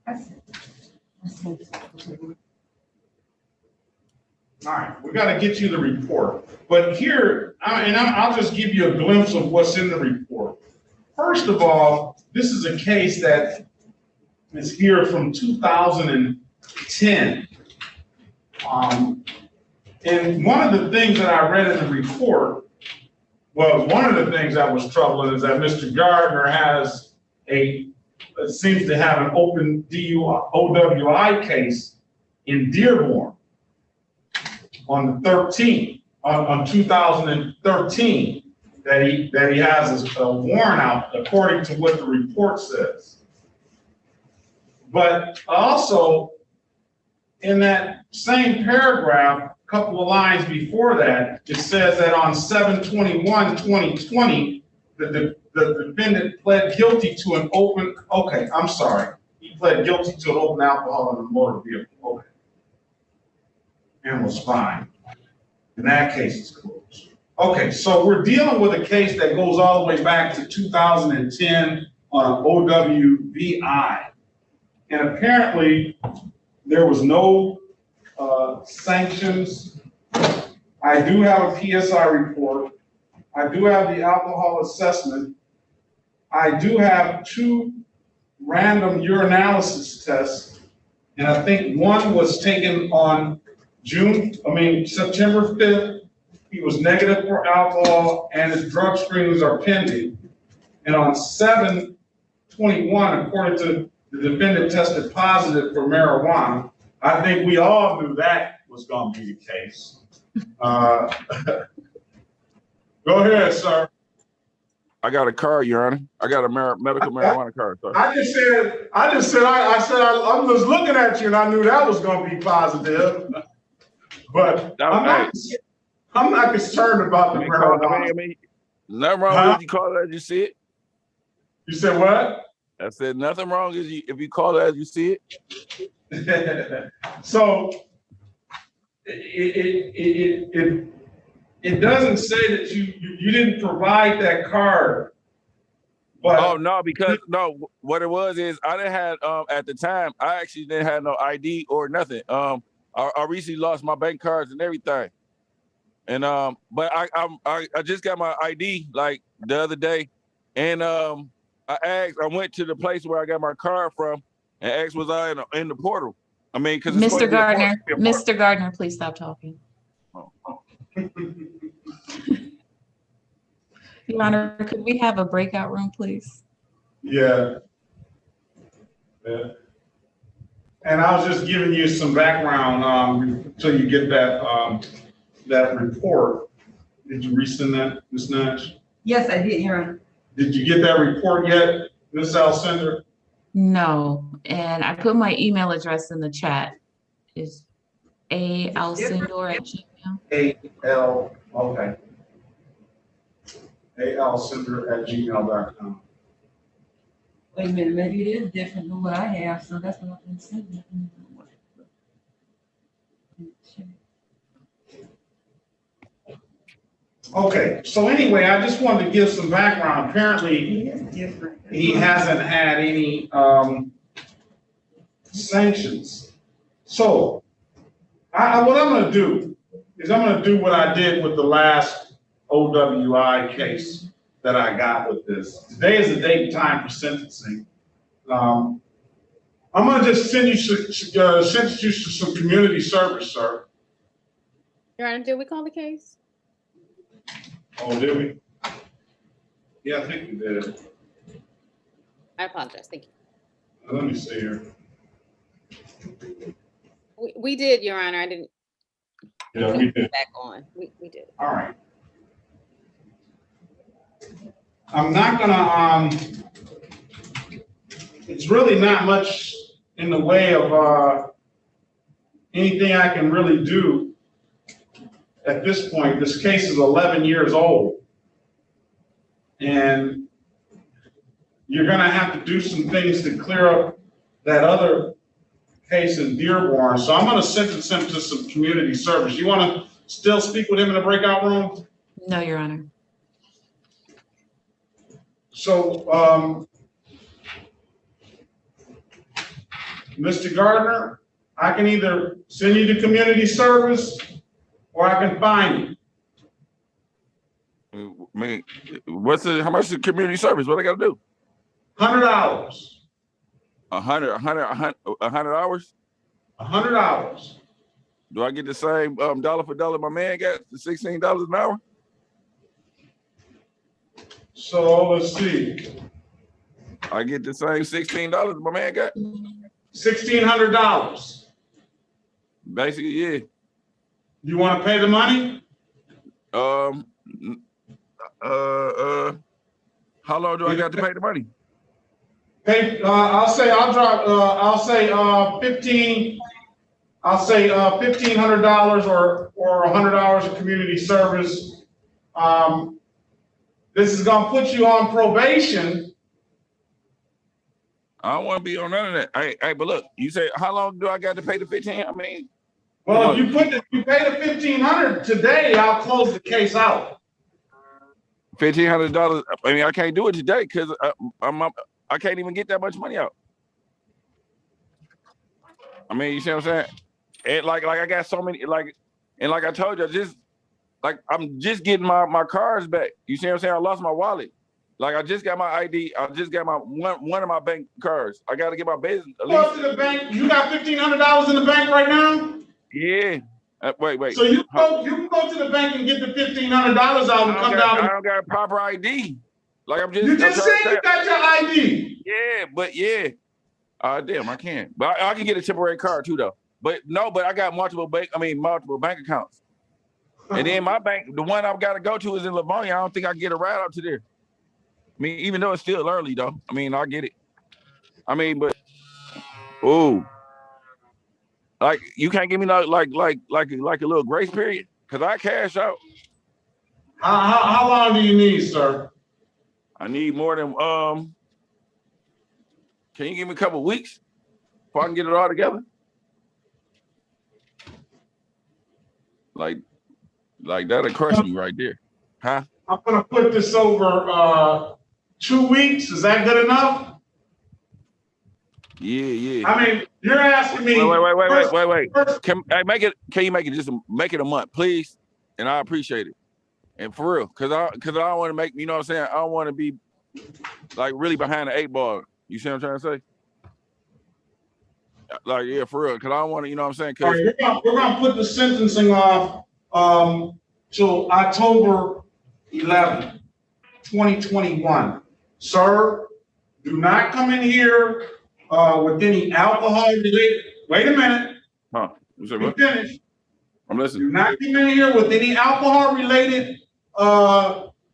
All right, we got to get you the report. But here, I'll just give you a glimpse of what's in the report. First of all, this is a case that is here from 2010. And one of the things that I read in the report, well, one of the things that was troubling is that Mr. Gardner seems to have an open OWI case in Dearborn on the 13th, on 2013, that he has a warrant out according to what the report says. But also in that same paragraph, a couple of lines before that, it says that on 7/21/2020, the defendant pled guilty to an open, okay, I'm sorry. He pled guilty to an open alcohol in a motor vehicle, okay. And was fined. And that case is closed. Okay, so we're dealing with a case that goes all the way back to 2010 on an OWVI. And apparently there was no sanctions. I do have a PSI report. I do have the alcohol assessment. I do have 2 random urinalysis tests. And I think one was taken on September 5th. He was negative for alcohol and his drug screenings are pending. And on 7/21, according to the defendant, tested positive for marijuana. I think we all knew that was going to be the case. Go ahead, sir. I got a card, Your Honor. I got a medical marijuana card, sir. I just said I'm just looking at you and I knew that was going to be positive. But I'm not concerned about the marijuana. Nothing wrong if you call it as you see it. You said what? I said nothing wrong if you call it as you see it. So it doesn't say that you didn't provide that card. But what it was is I didn't have at the time, I actually didn't have no ID or nothing. I recently lost my bank cards and everything. And but I just got my ID like the other day, and I went to the place where I got my card from, and asked was I in the portal. I mean, because Mr. Gardner, Mr. Gardner, please stop talking. Your Honor, could we have a breakout room, please? Yeah. Yeah. And I was just giving you some background until you get that that report. Did you resend that, Ms. Nash? Yes, I did, Your Honor. Did you get that report yet, Ms. Alcindor? No, and I put my email address in the chat. Is aalcindor@gmail. Okay. aalcindor@gmail.com. Wait a minute, maybe it is different than what I have, so that's what I've been saying. Okay, so anyway, I just wanted to give some background. Apparently, he hasn't had any sanctions. So, what I'm going to do is I'm going to do what I did with the last OWI case that I got with this. Today is the date and time for sentencing. I'm going to just send you sentence you to some community service, sir. Your Honor, did we call the case? Oh, did we? Yeah, I think we did. I apologize. Thank you. Let me see here. We did, Your Honor. I didn't. Yeah, we did. Back on. We did. All right. I'm not gonna, it's really not much in the way of anything I can really do at this point. This case is 11 years old. And you're gonna have to do some things to clear up that other case in Dearborn. So I'm gonna sentence him to some community service. You wanna still speak with him in the breakout room? No, Your Honor. So, Mr. Gardner, I can either send you to community service or I can fine I mean, how much is the community service? What I got to do? $100. 100 hours? 100 hours. Do I get the same dollar for dollar my man got? The $16 an hour? So let's see. I get the same $16 my man got? $1,600. Basically, yeah. You want to pay the money? How long do I got to pay the money? Pay. I'll say $1,500 or 100 hours of community service. This is gonna put you on probation. I don't want to be on none of that. Hey, but look, you say how long do I got to pay the 15? I mean, well, if you pay the $1,500 today, I'll close the case out. $1,500. I mean, I can't do it today because I can't even get that much money out. I mean, you see what I'm saying? And like I got so many and like I told you, I'm just getting my cars back. You see what I'm saying? I lost my wallet. Like I just got my ID. I just got my one of my bank cards. I got to get my business. Go to the bank. You got $1,500 in the bank right now? Yeah. Wait. So you can go to the bank and get the $1,500 out and come down. I don't got a proper ID. Like I'm just. You just said you got your ID. Yeah, but yeah. Damn, I can't. But I can get a temporary card too, though. But I got multiple bank accounts. And then my bank, the one I've got to go to is in Livonia. I don't think I can get a ride out to there. I mean, even though it's still early though. I mean, I get it. I mean, but like you can't give me like a little grace period because I cash out. How long do you need, sir? I need more than can you give me a couple of weeks before I can get it all together? Like that'll crush me right there. Huh? I'm gonna put this over 2 weeks. Is that good enough? Yeah. I mean, you're asking me. Wait. Can you make it just make it a month, please? and I appreciate it. And for real, cause I don't want to make, you know what I'm saying? I don't want to be like really behind the 8 ball. You see what I'm trying to say? Like, yeah, for real. Cause I don't want to, you know what I'm saying? All right, we're gonna put the sentencing off till October 11th, 2021. Sir, do not come in here with any alcohol related. Wait a minute. Huh? You said Let me what? finish. I'm listening. Do not come in here with any alcohol related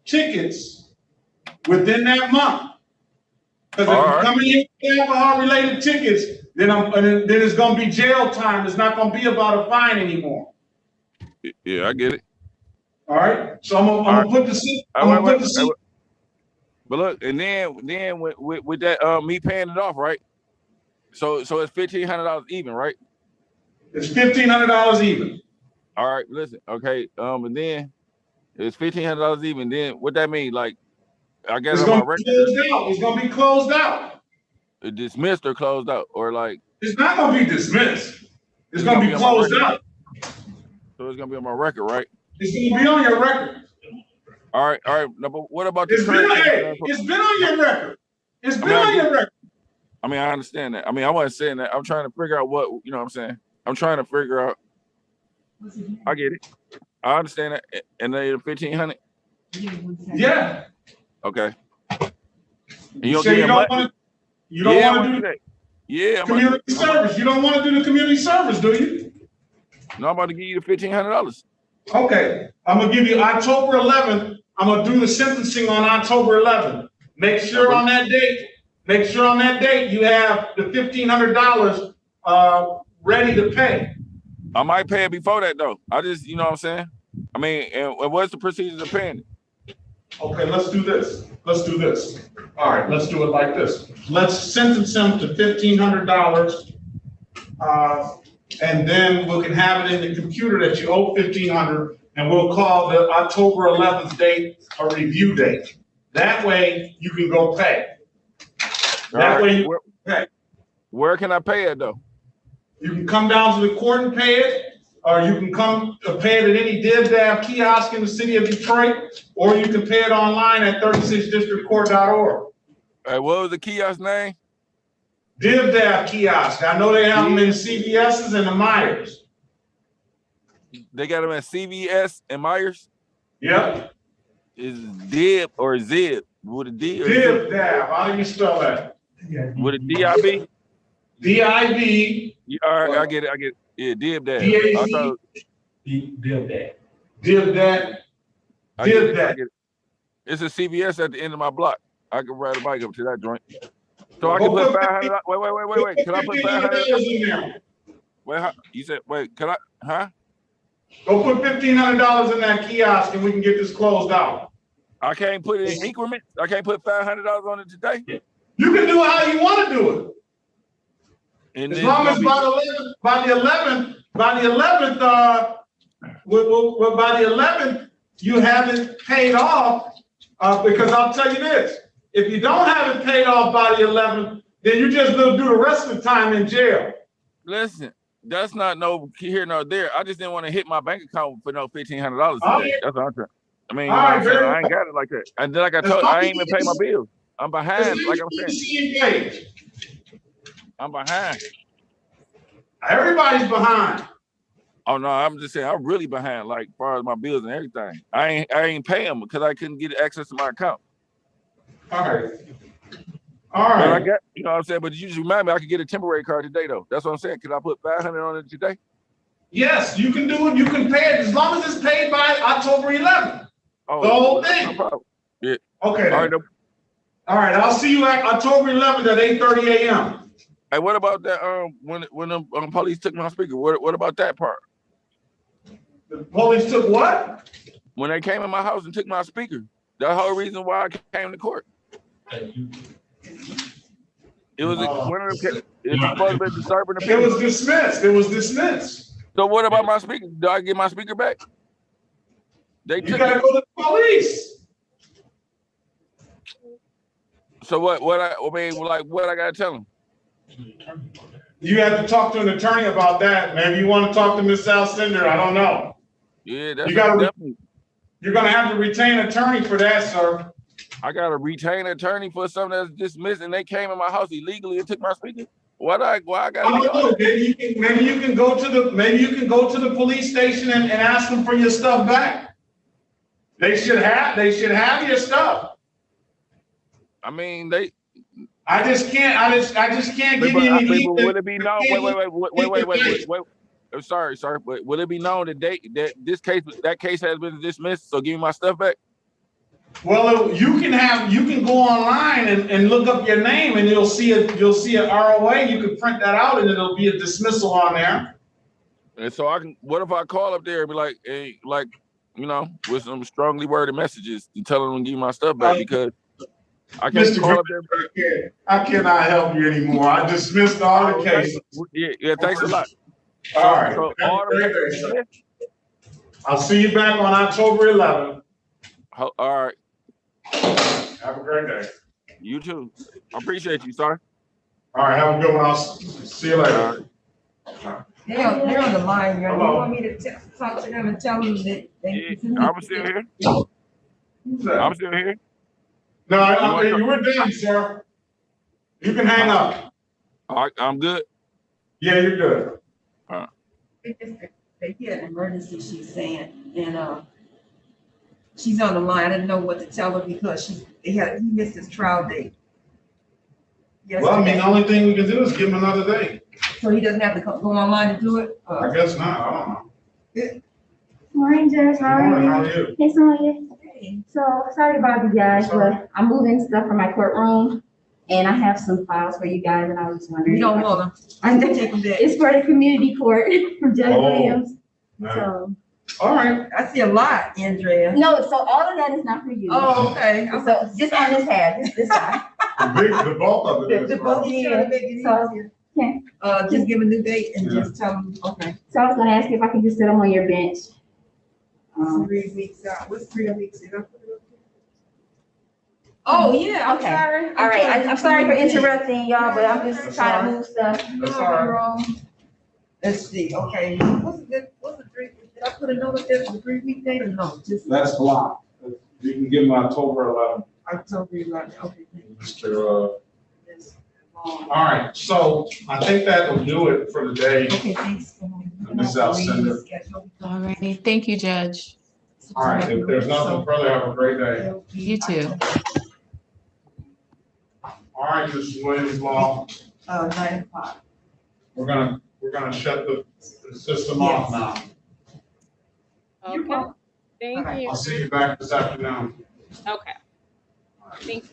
tickets within that month. Because if you come in here with alcohol related tickets, then it's gonna be jail time. It's not gonna be about a fine anymore. Yeah, I get it. All right. So I'm gonna put the But look, and then with that me paying it off, right? So it's $1,500 even, right? It's $1,500 even. All right, listen, okay. And then it's $1,500 even. Then what that mean? Like, I guess it's on my gonna record. be closed out. It's gonna be closed out. Dismissed or closed out, or like. It's not gonna be dismissed. It's gonna be closed out. So it's gonna be on my record, right? It's gonna be on your record. All right. No, but what about the It's been on your record. It's been on your record. I mean, I understand that. I mean, I wasn't saying that. I'm trying to figure out what, you know what I'm saying? I'm trying to figure out. I get it. I understand that. And they 1,500? Yeah. Okay. And you don't want to do that. Yeah, community service. You don't want to do the community service, do you? No, I'm about to give you the $1,500. Okay. I'm gonna give you October 11th. I'm gonna do the sentencing on October 11th. Make sure on that date you have the $1,500 ready to pay. I might pay it before that though. I just, you know what I'm saying? I mean, and what's the procedure of paying it? Okay, let's do this. All right, let's do it like this. Let's sentence him to $1,500, and then we can have it in the computer that you owe $1,500, and we'll call the October 11th date a review date. That way you can go pay. Where can I pay it though? You can come down to the court and pay it, or you can come pay it at any DivDav kiosk in the city of Detroit, or you can pay it online at 36districtcourt.org. What was the kiosk name? DivDav kiosk. I know they have them in CVS's and the Myers. They got them at CVS and Myers? Yep. Is Dib or Zib? With a D or DivDav. How do you spell that? With a D-I-B? D-I-B. All right, I get it. Yeah, DivDav. DivDav. DivDav. DivDav. It's a CVS at the end of my block. I can ride a bike up to that joint. So I can put $500. Wait. Can I put $500 in there? Wait, you said, wait, can I, huh? Go put $1,500 in that kiosk and we can get this closed out. I can't put it in increments. I can't put $500 on it today. You can do it how you want to do it. And as long as by the 11th, you have it paid off. Because I'll tell you this: if you don't have it paid off by the 11th, then you just gonna do the rest of the time in jail. Listen, that's not no here nor there. I just didn't want to hit my bank account for no $1,500 today. That's what I'm trying. I mean, I ain't got it like that. And then, like I told you, I ain't even pay my bills. I'm behind, like I'm saying. I'm behind. Everybody's behind. Oh no, I'm just saying I'm really behind, like as far as my bills and everything. I ain't paying them because I couldn't get access to my account. All right. But I got, you know what I'm saying? But you just remind me I could get a temporary card today though. That's what I'm saying. Can I put $500 on it today? Yes, you can do it. You can pay it as long as it's paid by October 11th. Oh, the whole thing. No problem. Yeah. Okay. All right. All right. I'll see you at October 11th at 8:30 a.m. Hey, what about that? When the police took my speaker, what about that part? The police took what? When they came in my house and took my speaker. The whole reason why I came to court. It was one of them. It's supposed to be disturbing the people. It was dismissed. It was dismissed. So what about my speaker? Do I get my speaker back? You gotta go to the police. So what I mean, like what I gotta tell them? You have to talk to an attorney about that. Maybe you want to talk to Ms. Alcindor. I don't know. Yeah, that's You gotta, definitely. you're gonna have to retain attorney for that, sir. I got a retained attorney for something that's dismissed, and they came in my house illegally and took my speaker. Why I gotta I do don't all know. that? Maybe you can go to the police station and ask them for your stuff back. They should have your stuff. I mean, I just can't give you any lead. Would it be known? Wait. I'm sorry, sir, but will it be known that that case has been dismissed? So give me my stuff back. Well, you can go online and look up your name, and you'll see an ROA. You can print that out, and it'll be a dismissal on there. And so what if I call up there and be like, hey, like, with some strongly worded messages and tell them to give me my stuff back, because I can't Mr. call up there. I cannot help you anymore. I dismissed all the cases. Yeah, thanks a lot. All right. So all the cases, I'll see you back on October 11th. all right. Have a great day. You too. I appreciate you, sir. All right, have a good one. I'll see you later. They're on the line, you Hello. want me to talk to them and tell them that they. I'm still here. I'm still here. No, you were done, sir. You can hang up. All right, I'm good. Yeah, you're good. They had an emergency, she's saying, and she's on the line. I didn't know what to tell her because he missed his trial date. Well, I mean, the only thing we can do is give him another day. So he doesn't have to go online to do it? I guess not. I don't know. Morning, Judge. How are you? How are you? Hey, Sonia. So sorry about you guys, but I'm moving stuff from my courtroom, and I have some files for you guys, and I was wondering. You don't want them. I take them back. It's for the community court from Judge Williams. So. All right. I see a lot, Andrea. No, so all of that is not for you. Oh, okay. So just on this half, this side. The bulk of it is. The bulk, yeah. So, okay. Just give a new date and just tell them, okay. So I was gonna ask you if I could just sit them on your bench. 3 weeks out. What's 3 weeks? Oh, yeah, I'm Okay. sorry. All right, I'm sorry for interrupting y'all, but I'm just trying to move stuff. That's all right. Let's see, okay. What's the 3, did I put a note up there for the 3 week date or no? Just That's blocked. You can give him October 11th. October 11th, okay. Mr. All right, so I think that will do it for the day. Okay, thanks. Ms. Alcindor. All righty. Thank you, Judge. All right, if there's nothing further, have a great day. You too. All right, Mr. Williams Law, 9 o'clock. we're gonna shut the system off now. Okay. Thank you. I'll see you back this afternoon. Okay. Thank you.